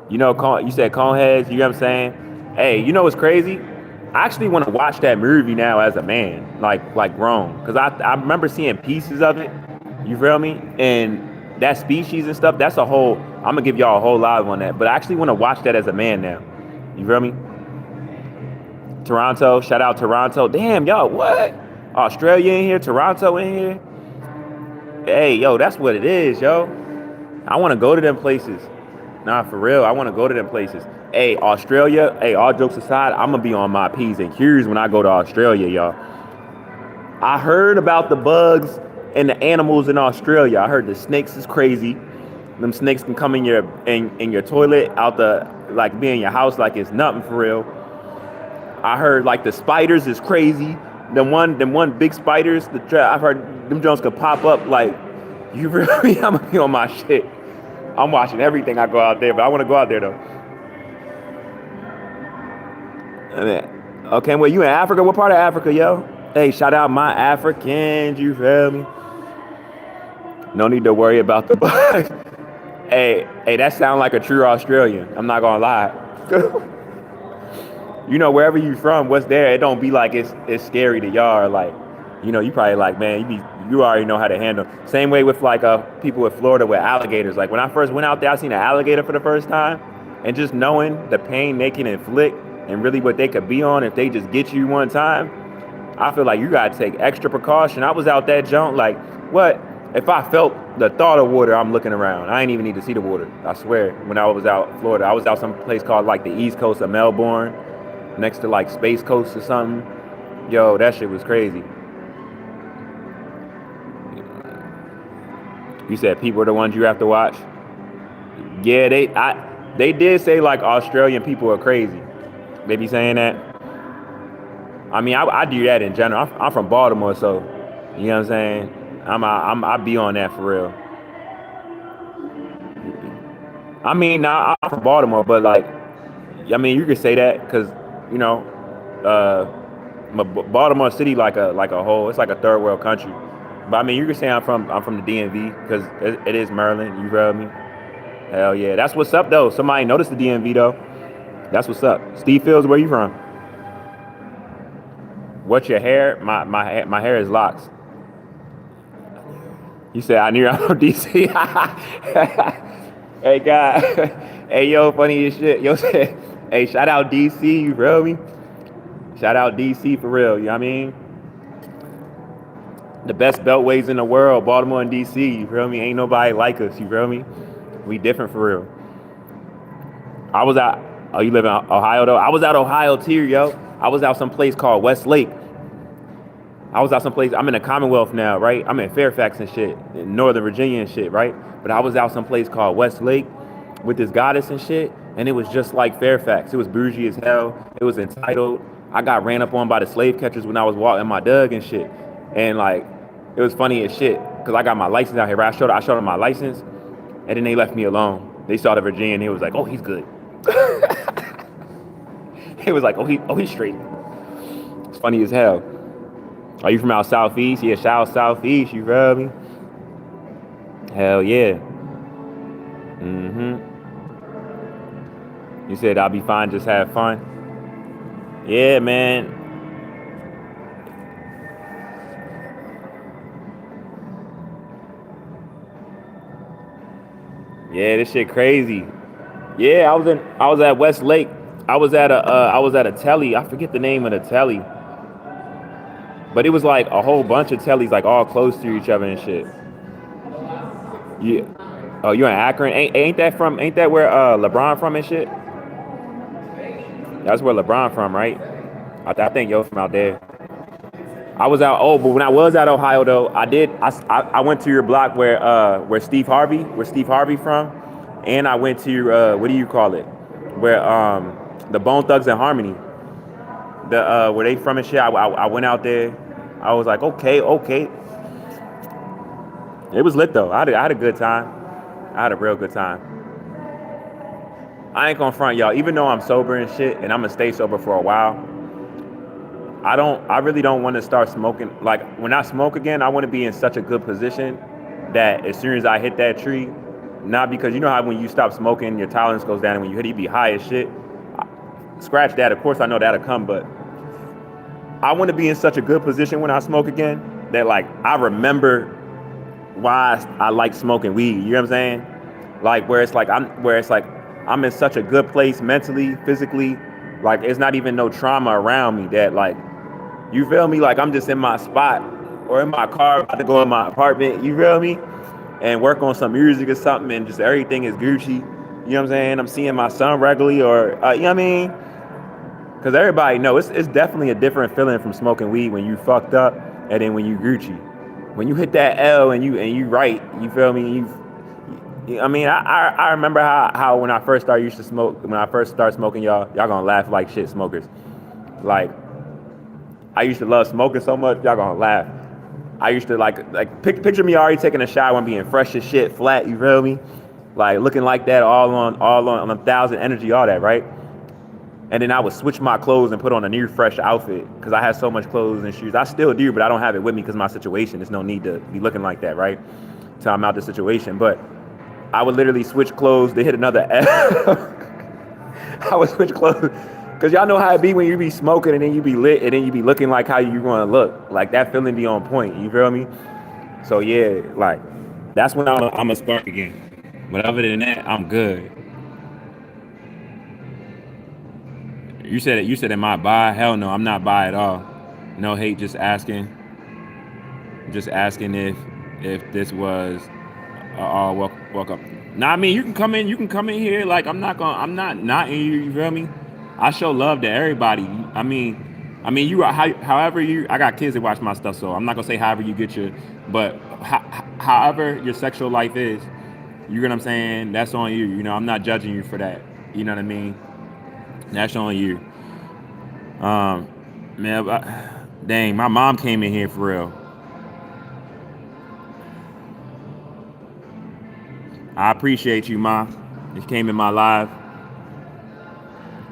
You know, you said Coneheads, you know what I'm saying? Hey, you know what's crazy? I actually want to watch that movie now as a man, like grown. Because I remember seeing pieces of it, you feel me? And that species and stuff, that's a whole, I'm going to give y'all a whole live on that. But I actually want to watch that as a man now. You feel me? Toronto, shout out Toronto. Damn, y'all, what? Australia in here, Toronto in here. Hey, yo, that's what it is, yo. I want to go to them places. Nah, for real. I want to go to them places. Hey, Australia. Hey, all jokes aside, I'm gonna be on my P's and Q's when I go to Australia, y'all. I heard about the bugs and the animals in Australia. I heard the snakes is crazy. Them snakes can come in your toilet out the like be in your house like it's nothing for real. I heard like the spiders is crazy. Them one big spiders. I've heard them Jones could pop up like you really. I'm gonna be on my shit. I'm watching everything I go out there, but I want to go out there though. Okay, well you in Africa? What part of Africa, yo? Hey, shout out my Africans. You feel me? No need to worry about the bugs. Hey, that sound like a true Australian. I'm not gonna lie. You know, wherever you from, what's there, it don't be like it's scary to y'all. Like, you know, you probably like, man, you already know how to handle. Same way with like people with Florida with alligators. Like when I first went out there, I seen an alligator for the first time, and just knowing the pain they can inflict and really what they could be on if they just get you one time, I feel like you gotta take extra precaution. I was out that junk like, what? If I felt the thought of water, I'm looking around. I ain't even need to see the water. I swear. When I was out in Florida, I was out some place called like the East Coast of Melbourne, next to like Space Coast or something. Yo, that shit was crazy. You said people are the ones you have to watch. Yeah, they did say like Australian people are crazy. They be saying that. I mean, I do that in general. I'm from Baltimore, so you know what I'm saying. I be on that for real. I mean, nah, I'm from Baltimore, but like, I mean, you could say that because you know, uh, Baltimore City like a whole. It's like a third world country. But I mean, you could say I'm from the DMV because it is Maryland. You feel me? Hell yeah, that's what's up though. Somebody noticed the DMV though. That's what's up. Steve Fields, where you from? What's your hair? My hair is locks. You said I knew I'm from DC. Hey God, hey yo, funny as shit. Yo said, hey, shout out DC. You feel me? Shout out DC for real. You know what I mean? The best beltways in the world, Baltimore and DC. You feel me? Ain't nobody like us. You feel me? We different for real. I was out. Oh, you live in Ohio though? I was out Ohio too, yo. I was out some place called West Lake. I was out someplace. I'm in the Commonwealth now, right? I'm in Fairfax and shit, in Northern Virginia and shit, right? But I was out someplace called West Lake with this goddess and shit, and it was just like Fairfax. It was bougie as hell. It was entitled. I got ran up on by the slave catchers when I was walking my dog and shit, and like it was funny as shit because I got my license out here. Right? I showed them my license, and then they left me alone. They saw the Virginian. He was like, "Oh, he's good." He was like, "Oh, he's straight." It's funny as hell. Are you from out southeast? Yeah, shout out southeast. You feel me? Hell yeah. You said I'll be fine. Just have fun. Yeah, man. Yeah, this shit crazy. Yeah, I was at West Lake. I was at a telly. I forget the name of the telly, but it was like a whole bunch of tellies like all close to each other and shit. Yeah. Oh, you in Akron? Ain't that where LeBron from and shit? That's where LeBron from, right? I think yo from out there. I was out. Oh, but when I was at Ohio though, I went to your block where Steve Harvey from, and I went to what do you call it? Where the Bone Thugs and Harmony, where they from and shit. I went out there. I was like, okay. It was lit though. I had a good time. I had a real good time. I ain't gonna front y'all. Even though I'm sober and shit, and I'm gonna stay sober for a while, I really don't want to start smoking. Like when I smoke again, I want to be in such a good position that as soon as I hit that tree, not because you know how when you stop smoking, your tolerance goes down, and when you hit it, you be high as shit. Scratch that. Of course, I know that'll come, but I want to be in such a good position when I smoke again that like I remember why I like smoking weed. You know what I'm saying? Like where it's like I'm in such a good place mentally, physically. Like it's not even no trauma around me that like you feel me? Like I'm just in my spot or in my car about to go in my apartment. You feel me? And work on some music or something, and just everything is Gucci. You know what I'm saying? I'm seeing my son regularly, or you know what I mean? Because everybody know it's definitely a different feeling from smoking weed when you fucked up, and then when you Gucci. When you hit that L and you right, you feel me? I mean, I remember how when I first started used to smoke, when I first started smoking, y'all gonna laugh like shit smokers. Like, I used to love smoking so much, y'all gonna laugh. I used to picture me already taking a shower and being fresh as shit, flat, you feel me? Like looking like that, all on 1,000 energy, all that, right? And then I would switch my clothes and put on a new fresh outfit because I had so much clothes and shoes. I still do, but I don't have it with me because of my situation. There's no need to be looking like that, right? Till I'm out the situation. But I would literally switch clothes to hit another F. I would switch clothes because y'all know how it be when you be smoking and then you be lit and then you be looking like how you want to look. Like that feeling be on point. You feel me? So yeah, like that's when I'm a spark again. But other than that, I'm good. You said am I bi? Hell no, I'm not bi at all. No hate, just asking. Just asking if this was welcome. Nah, I mean you can come in here. Like I'm not in you. You feel me? I show love to everybody. I mean you however you. I got kids that watch my stuff, so I'm not gonna say however you get your, but however your sexual life is, you know what I'm saying. That's on you. You know I'm not judging you for that. You know what I mean? That's on you. Man, dang, my mom came in here for real. I appreciate you, Ma. You came in my live.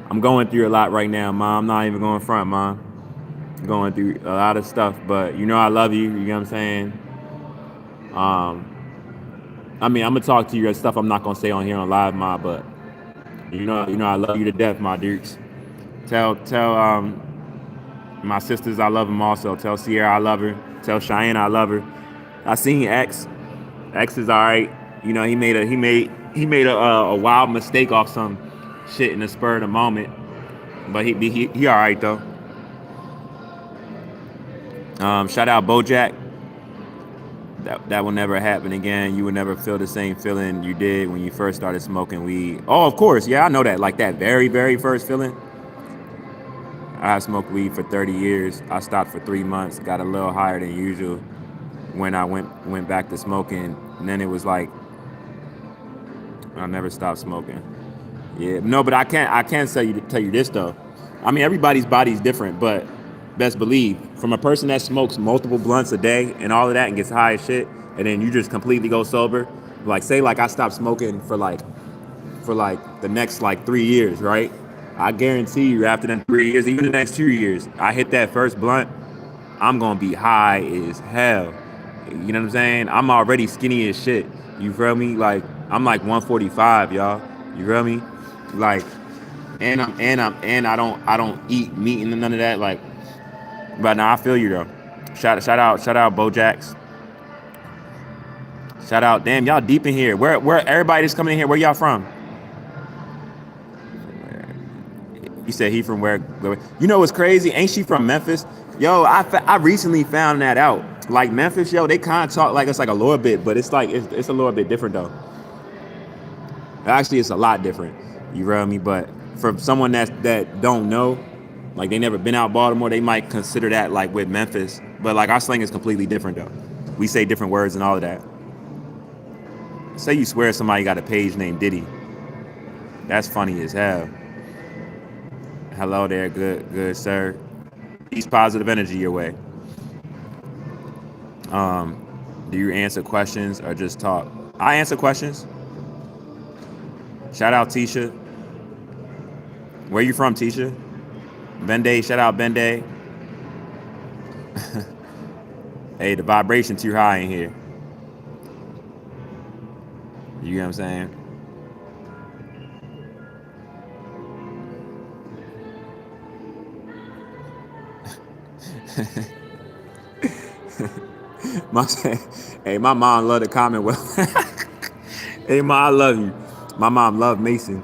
I'm going through a lot right now, Ma. I'm not even going front, Ma. I'm going through a lot of stuff, but you know I love you. You know what I'm saying? I mean, I'm gonna talk to you as stuff I'm not gonna say on here on live, Ma. But you know I love you to death, my dukes. Tell my sisters I love them also. Tell Sierra I love her. Tell Cheyenne I love her. I seen X. X is all right. You know he made a wild mistake off some shit in the spur of the moment, but he all right though. Shout out BoJack. That will never happen again. You will never feel the same feeling you did when you first started smoking weed. Oh, of course, yeah, I know that. Like that very, very first feeling. I smoked weed for 30 years. I stopped for 3 months, got a little higher than usual when I went back to smoking. And then it was like I never stopped smoking. Yeah, no, but I can't tell you this though. I mean, everybody's body's different, but best believe from a person that smokes multiple blunts a day and all of that and gets high as shit, and then you just completely go sober. Like say like I stopped smoking for the next like 3 years, right? I guarantee you after them 3 years, even the next 2 years, I hit that first blunt, I'm gonna be high as hell. You know what I'm saying? I'm already skinny as shit. You feel me? Like I'm like 145, y'all. You feel me? Like, and I don't eat meat and none of that. Like, but now I feel you though. Shout out BoJax. Shout out, damn y'all deep in here. Where everybody that's coming in here? Where y'all from? You said he from where? You know what's crazy? Ain't she from Memphis? Yo, I recently found that out. Like Memphis, yo, they kind of talk like it's like a little bit, but it's like it's a little bit different though. Actually, it's a lot different. You feel me? But for someone that don't know, like they never been out Baltimore, they might consider that like with Memphis. But like our slang is completely different though. We say different words and all of that. Say you swear somebody got a page named Diddy. That's funny as hell. Hello there, good sir. Peace, positive energy your way. Do you answer questions or just talk? I answer questions. Shout out Tisha. Where you from, Tisha? Bende, shout out Bende. Hey, the vibration too high in here. You know what I'm saying? Hey, my mom love the Commonwealth. Hey, Ma, I love you. My mom loved Mason.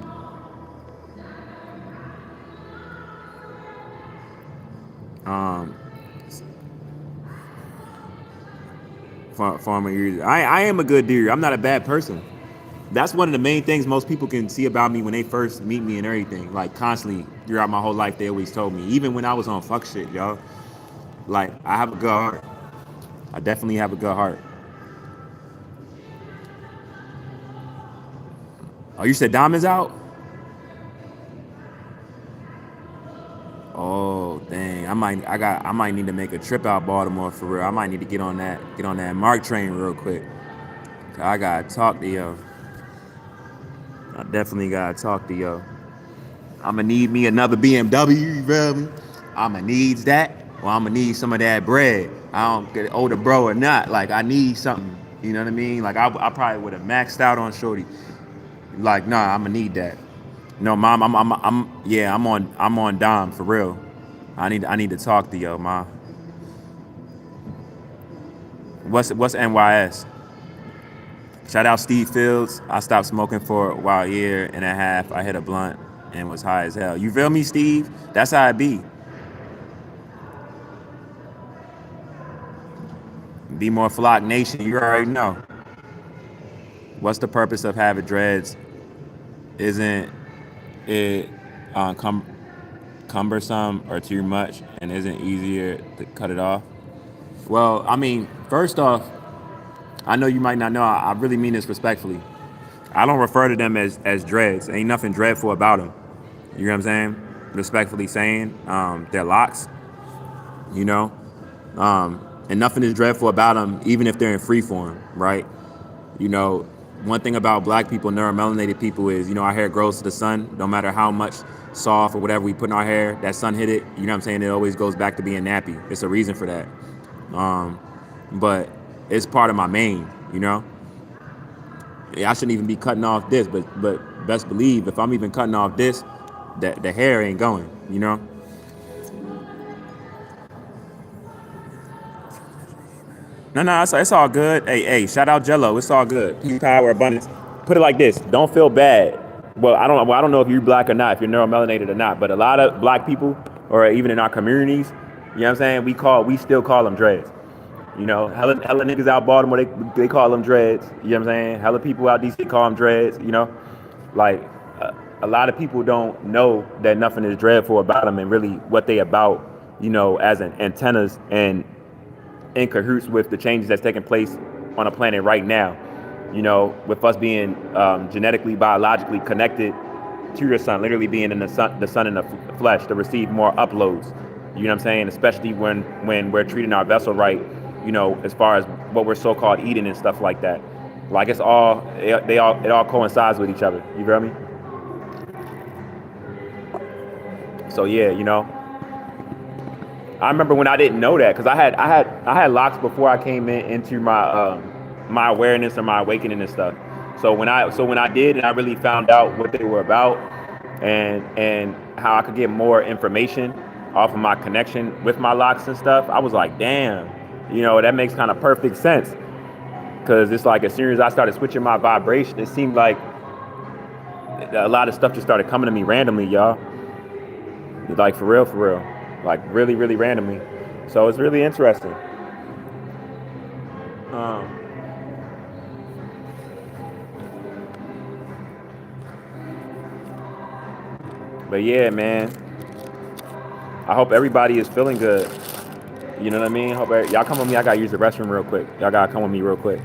Former years. I am a good dude. I'm not a bad person. That's one of the main things most people can see about me when they first meet me and everything. Like constantly throughout my whole life, they always told me, even when I was on fuck shit, y'all. Like I have a good heart. I definitely have a good heart. Oh, you said Diamond's out? Oh dang, I might need to make a trip out Baltimore for real. I might need to get on that Mark train real quick. 'Cause I gotta talk to yo. I definitely gotta talk to yo. I'ma need me another BMW, you feel me? I'ma needs that, or I'ma need some of that bread. I don't get older bro or not. Like I need something. You know what I mean? Like I probably would have maxed out on Shorty. Like, nah, I'ma need that. No, mom, yeah, I'm on Dom for real. I need to talk to yo, ma. What's NYS? Shout out Steve Fields. I stopped smoking for about a year and a half. I hit a blunt and was high as hell. You feel me, Steve? That's how it be. Be more Flock Nation. You already know. What's the purpose of having dreads? Isn't it cumbersome or too much, and isn't easier to cut it off? Well, I mean, first off, I know you might not know. I really mean this respectfully. I don't refer to them as dreads. Ain't nothing dreadful about them. You know what I'm saying? Respectfully saying, they're locks. You know, and nothing is dreadful about them, even if they're in free form, right? You know, one thing about black people, neuromelanated people, is, you know, our hair grows to the sun. No matter how much soft or whatever we put in our hair, that sun hit it. You know what I'm saying? It always goes back to being nappy. It's a reason for that. But it's part of my mane. You know, I shouldn't even be cutting off this, but best believe if I'm even cutting off this, that the hair ain't going. You know. No, it's all good. Hey, shout out Jello. It's all good. Peace, power, abundance. Put it like this: don't feel bad. Well, I don't know if you're black or not, if you're neuromelanated or not, but a lot of black people, or even in our communities, you know what I'm saying? We still call them dreads. You know, hella niggas out Baltimore, they call them dreads. You know what I'm saying? Hella people out DC call them dreads. You know, like a lot of people don't know that nothing is dreadful about them, and really what they about. You know, as an antennas and in cahoots with the changes that's taking place on a planet right now. You know, with us being genetically, biologically connected to your sun, literally being in the sun in the flesh to receive more uploads. You know what I'm saying? Especially when we're treating our vessel right. You know, as far as what we're so-called eating and stuff like that. Like it all coincides with each other. You feel me? So yeah, you know, I remember when I didn't know that, because I had locks before I came into my awareness or my awakening and stuff. So when I did, and I really found out what they were about, and how I could get more information off of my connection with my locks and stuff, I was like, damn, you know, that makes kind of perfect sense. Because it's like as soon as I started switching my vibration, it seemed like a lot of stuff just started coming to me randomly, y'all. Like for real, like really, really randomly. So it's really interesting. Um, but yeah, man, I hope everybody is feeling good. You know what I mean? Y'all come with me. I gotta use the restroom real quick. Y'all gotta come with me real quick.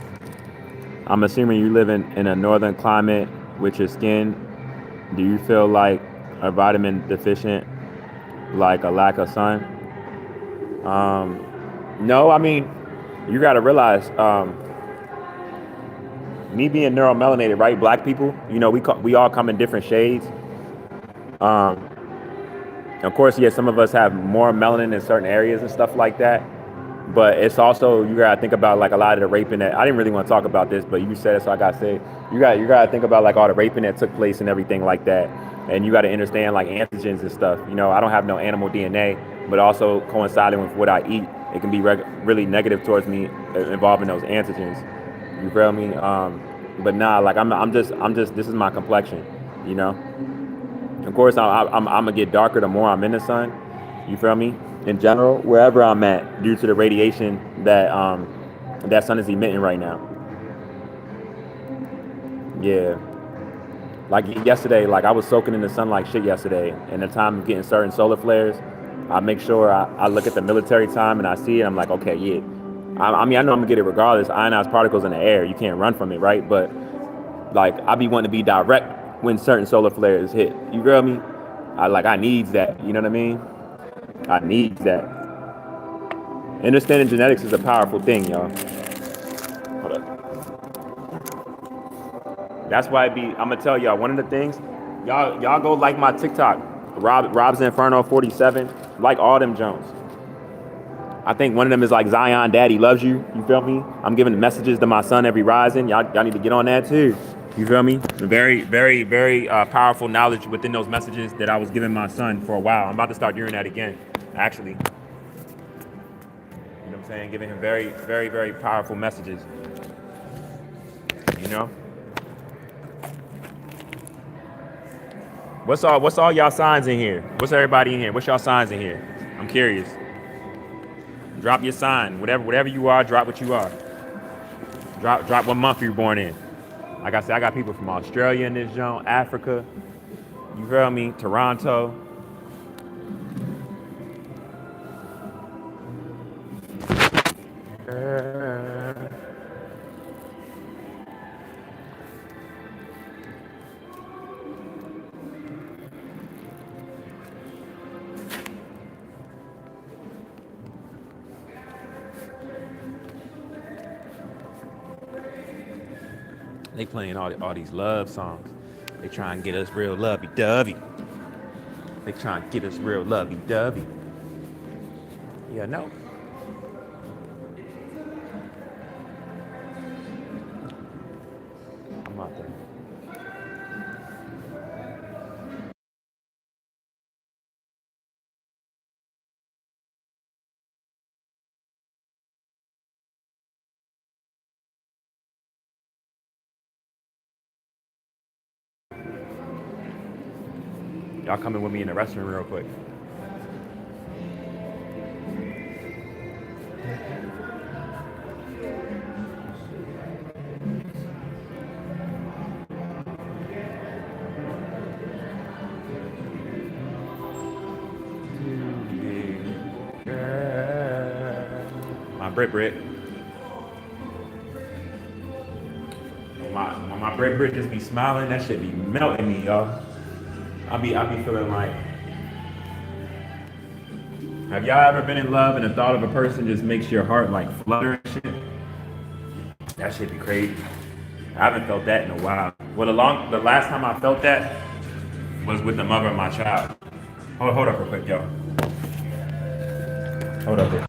I'm assuming you live in a northern climate with your skin. Do you feel like a vitamin deficient, like a lack of sun? No, I mean, you gotta realize, me being neuromelanated, right? Black people, you know, we all come in different shades. Of course, yeah, some of us have more melanin in certain areas and stuff like that. But it's also, you gotta think about like a lot of the raping that I didn't really want to talk about this, but you said it, so I gotta say you gotta think about like all the raping that took place and everything like that, and you gotta understand like antigens and stuff. You know, I don't have no animal DNA, but also coinciding with what I eat, it can be really negative towards me involving those antigens. You feel me? But nah, like I'm just this is my complexion. You know. Of course, I'm gonna get darker the more I'm in the sun. You feel me? In general, wherever I'm at, due to the radiation that that sun is emitting right now. Yeah. Like yesterday, like I was soaking in the sun like shit yesterday. And the time of getting certain solar flares, I make sure I look at the military time and I see it. I'm like, okay, yeah. I mean, I know I'm gonna get it regardless. Ionized particles in the air, you can't run from it, right? But like, I be wanting to be direct when certain solar flares hit. You feel me? I needs that. You know what I mean? I needs that. Understanding genetics is a powerful thing, y'all. Hold up. That's why I'm gonna tell y'all one of the things. Y'all go like my TikTok, Rob's Inferno 47. Like all them Jones. I think one of them is like Zion, Daddy loves you. You feel me? I'm giving messages to my son every rising. Y'all need to get on that too. You feel me? Very, very, very powerful knowledge within those messages that I was giving my son for a while. I'm about to start doing that again, actually. You know what I'm saying? Giving him very, very, very powerful messages. You know? What's all y'all signs in here? What's everybody in here? What's y'all signs in here? I'm curious. Drop your sign. Whatever you are, drop what you are. Drop what month you were born in. Like I said, I got people from Australia in this zone, Africa. You feel me? Toronto. They playing all these love songs. They try and get us real lovey-dovey. They try and get us real lovey-dovey. Yeah, no. I'm out there. Y'all coming with me in the restroom real quick. My Brit. My Brit just be smiling. That shit be melting me, y'all. I be feeling like. Have y'all ever been in love and the thought of a person just makes your heart like flutter and shit? That shit be crazy. I haven't felt that in a while. Well, the last time I felt that was with the mother of my child. Hold up real quick, yo. Hold up real.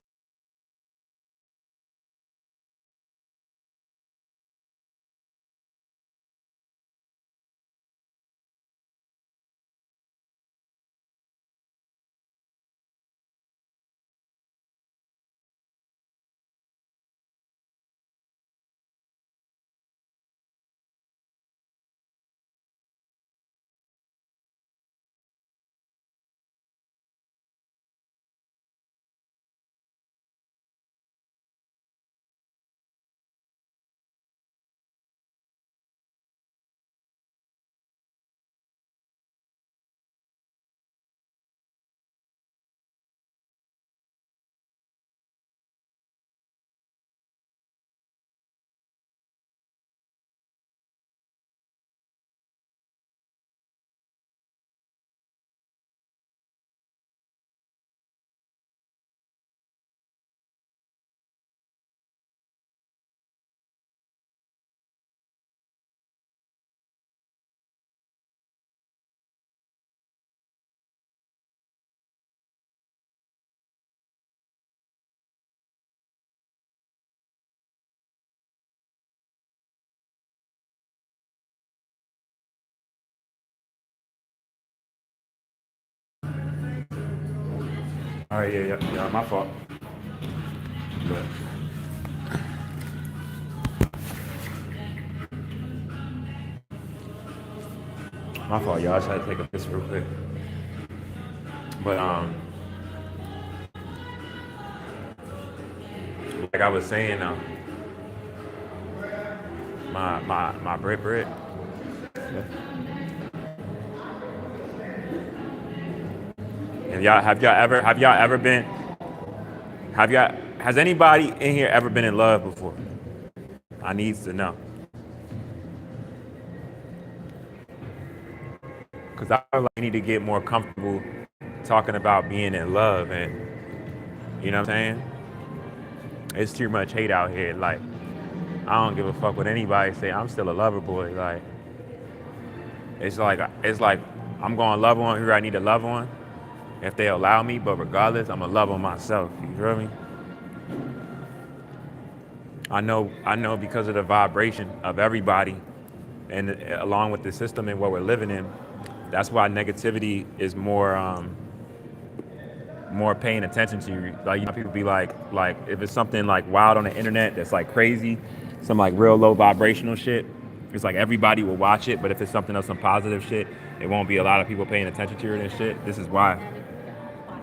All right, yeah, my fault. But my fault, y'all. I just had to take a piss real quick. But like I was saying, my Brit. Has anybody in here ever been in love before? I need to know. Because I feel like I need to get more comfortable talking about being in love, and you know what I'm saying? It's too much hate out here. Like, I don't give a fuck what anybody say. I'm still a lover boy. Like, it's like I'm gonna love on who I need to love on if they allow me, but regardless, I'm gonna love on myself. You feel me? I know because of the vibration of everybody and along with the system and what we're living in, that's why negativity is more paying attention to. Like, you know, people be like if it's something like wild on the internet that's like crazy, some like real low vibrational shit, it's like everybody will watch it. But if it's something else, some positive shit, it won't be a lot of people paying attention to it and shit. This is why.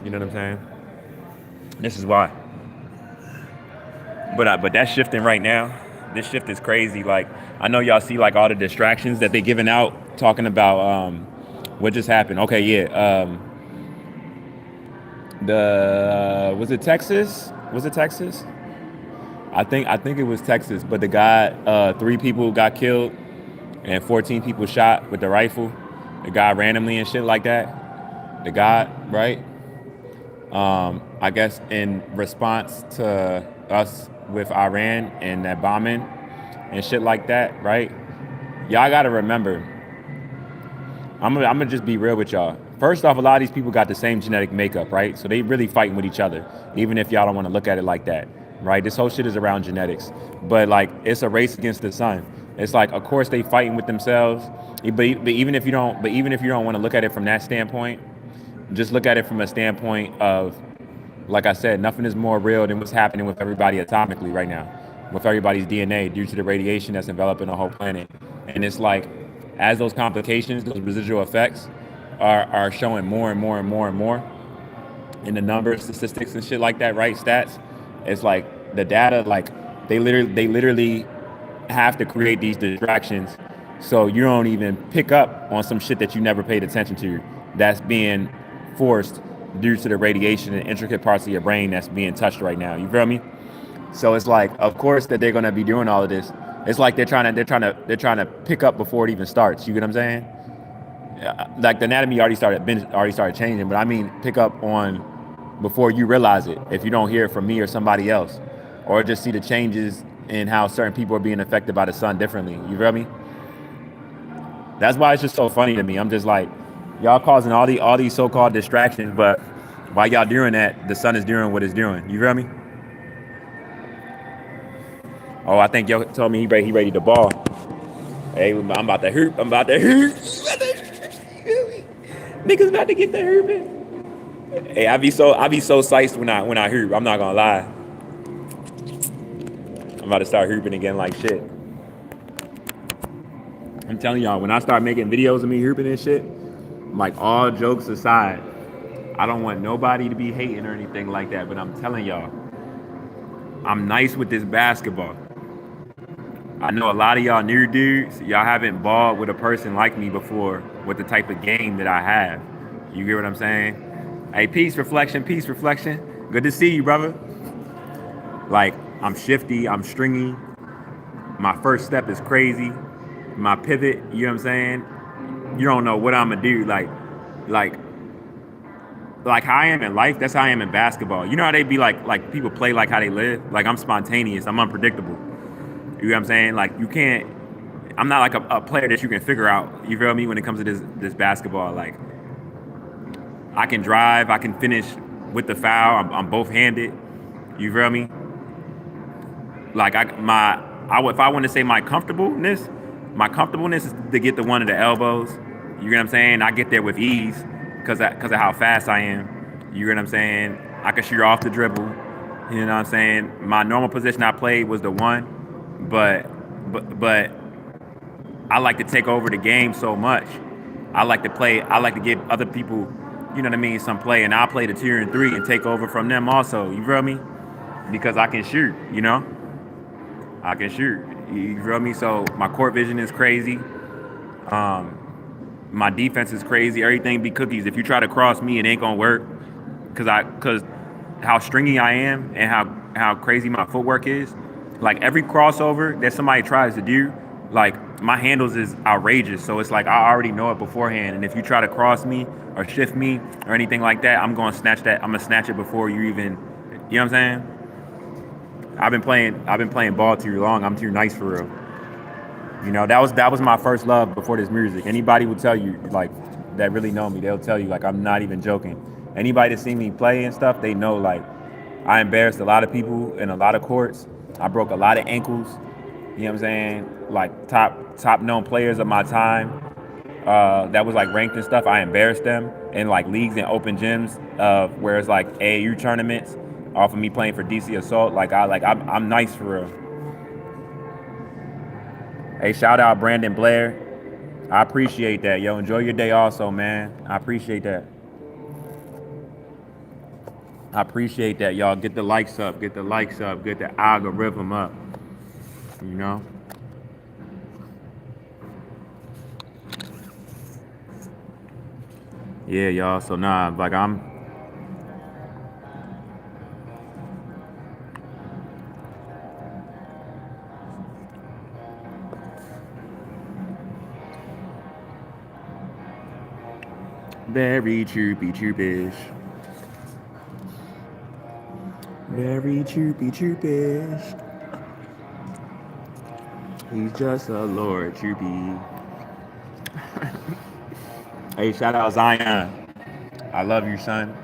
You know what I'm saying? This is why. But that's shifting right now. This shift is crazy. Like, I know y'all see like all the distractions that they giving out, talking about what just happened. Okay, yeah. Was it Texas? Was it Texas? I think it was Texas. But the guy, 3 people got killed and 14 people shot with the rifle. The guy randomly and shit like that. The guy, right? I guess in response to us with Iran and that bombing and shit like that, right? Y'all gotta remember, I'm gonna just be real with y'all. First off, a lot of these people got the same genetic makeup, right? So they really fighting with each other, even if y'all don't want to look at it like that, right? This whole shit is around genetics, but like it's a race against the sun. It's like, of course, they fighting with themselves, but even if you don't want to look at it from that standpoint, just look at it from a standpoint of, like I said, nothing is more real than what's happening with everybody atomically right now, with everybody's DNA due to the radiation that's enveloping the whole planet. And it's like, as those complications, those residual effects are showing more and more and more and more in the numbers, statistics and shit like that, right? Stats. It's like the data, like they literally have to create these distractions so you don't even pick up on some shit that you never paid attention to that's being forced due to the radiation and intricate parts of your brain that's being touched right now. You feel me? So it's like, of course that they're gonna be doing all of this. It's like they're trying to pick up before it even starts. You get what I'm saying? Like the anatomy already started changing, but I mean pick up on before you realize it. If you don't hear it from me or somebody else, or just see the changes in how certain people are being affected by the sun differently. You feel me? That's why it's just so funny to me. I'm just like, y'all causing all these so-called distractions, but while y'all doing that, the sun is doing what it's doing. You feel me? Oh, I think yo told me he ready to ball. Hey, I'm about to hoop. Niggas about to get the hooping. Hey, I be so psyched when I hoop. I'm not gonna lie. I'm about to start hooping again like shit. I'm telling y'all, when I start making videos of me hooping and shit, like all jokes aside, I don't want nobody to be hating or anything like that, but I'm telling y'all, I'm nice with this basketball. I know a lot of y'all new dudes, y'all haven't balled with a person like me before with the type of game that I have. You get what I'm saying? Hey, peace, reflection. Good to see you, brother. Like, I'm shifty, I'm stringy. My first step is crazy. My pivot, you know what I'm saying? You don't know what I'm gonna do. Like how I am in life, that's how I am in basketball. You know how they be like people play like how they live? Like, I'm spontaneous, I'm unpredictable. You know what I'm saying? Like, I'm not like a player that you can figure out, you feel me, when it comes to this basketball. Like, I can drive, I can finish with the foul, I'm both-handed, you feel me? Like, if I want to say my comfortableness is to get the one of the elbows. You know what I'm saying? I get there with ease because of how fast I am. You know what I'm saying? I can shoot off the dribble. You know what I'm saying? My normal position I played was the one, but I like to take over the game so much. I like to give other people, you know what I mean, some play, and I'll play the 2 and 3 and take over from them also. You feel me? Because I can shoot, you know? I can shoot. You feel me? So my court vision is crazy. My defense is crazy. Everything be cookies. If you try to cross me, it ain't gonna work. Cause how stringy I am and how crazy my footwork is. Like every crossover that somebody tries to do, like my handles is outrageous. So it's like I already know it beforehand. And if you try to cross me or shift me or anything like that, I'm gonna snatch that. I'm gonna snatch it before you even. You know what I'm saying? I've been playing ball too long. I'm too nice for real. You know, that was my first love before this music. Anybody will tell you like that really know me, they'll tell you like I'm not even joking. Anybody that see me play and stuff, they know like I embarrassed a lot of people in a lot of courts. I broke a lot of ankles. You know what I'm saying? Like top known players of my time that was like ranked and stuff. I embarrassed them in like leagues and open gyms, where it's like AAU tournaments off of me playing for DC Assault. I'm nice for real. Hey, shout out Brandon Blair. I appreciate that, yo. Enjoy your day, also, man. I appreciate that. I appreciate that, y'all. Get the likes up. Get the likes up. Get the algorithm up. You know. Yeah, y'all. So nah, like I'm. Very chirpy chirpish. Very chirpy chirpish. He's just a Lord chirpy. Hey, shout out Zion. I love you, son.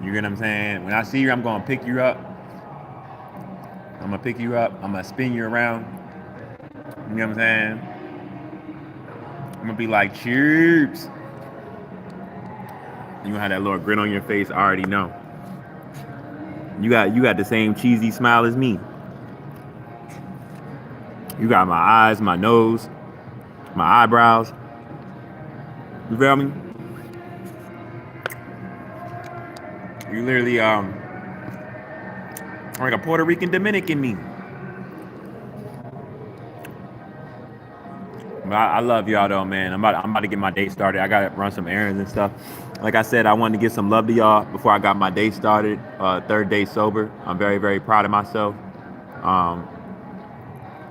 You get what I'm saying? When I see you, I'm gonna pick you up. I'm gonna pick you up. I'm gonna spin you around. You know what I'm saying? I'm gonna be like, chirps. You gonna have that little grin on your face. I already know. You got the same cheesy smile as me. You got my eyes, my nose, my eyebrows. You feel me? You literally like a Puerto Rican Dominican me. But I love y'all though, man. I'm about to get my day started. I gotta run some errands and stuff. Like I said, I wanted to give some love to y'all before I got my day started. Third day sober. I'm very, very proud of myself. Um,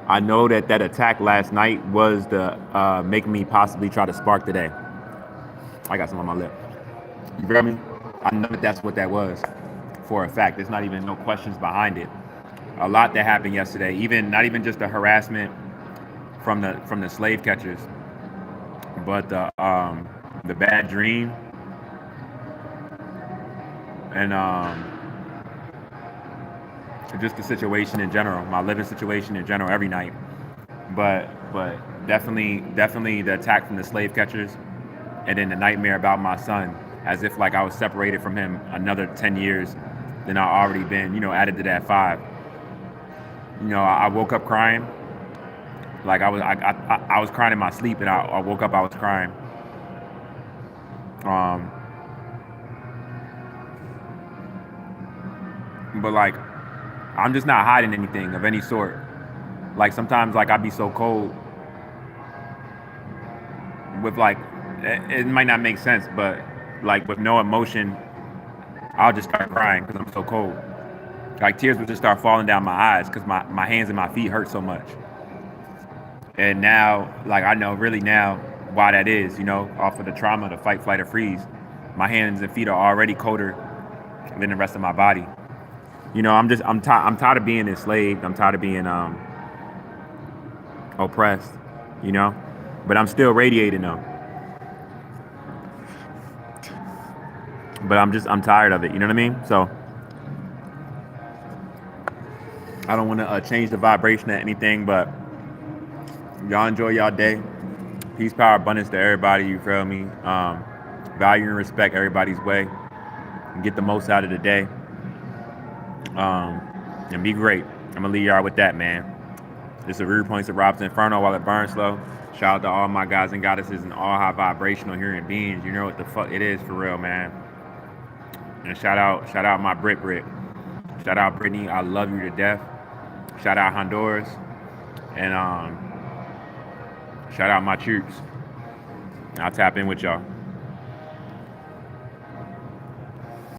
I know that attack last night was the making me possibly try to spark today. I got some on my lip. You feel me? I know that's what that was for a fact. There's not even no questions behind it. A lot that happened yesterday. Even not even just the harassment from the slave catchers, but the bad dream and just the situation in general, my living situation in general every night. But definitely the attack from the slave catchers, and then the nightmare about my son, as if like I was separated from him another 10 years than I already been, added to that 5. I woke up crying. Like I was crying in my sleep, and I woke up, I was crying. Um, but like I'm just not hiding anything of any sort. Like sometimes like I'd be so cold with like it might not make sense, but like with no emotion, I'll just start crying because I'm so cold. Like tears would just start falling down my eyes because my hands and my feet hurt so much. And now, like I know really now why that is, off of the trauma, the fight, flight, or freeze. My hands and feet are already colder than the rest of my body. I'm tired of being enslaved. I'm tired of being oppressed, you know. But I'm still radiating though. But I'm tired of it. You know what I mean? So I don't want to change the vibration or anything. But y'all enjoy y'all day. Peace, power, abundance to everybody. You feel me? Value and respect everybody's way. And get the most out of the day. And be great. I'm gonna leave y'all with that, man. This is Rude Points of RoBs Inferno while it burns slow. Shout out to all my guys and goddesses and all high vibrational human beings. You know what the fuck it is for real, man. And shout out my Brit. Shout out Brittany. I love you to death. Shout out Honduras. And shout out my troops. I'll tap in with y'all.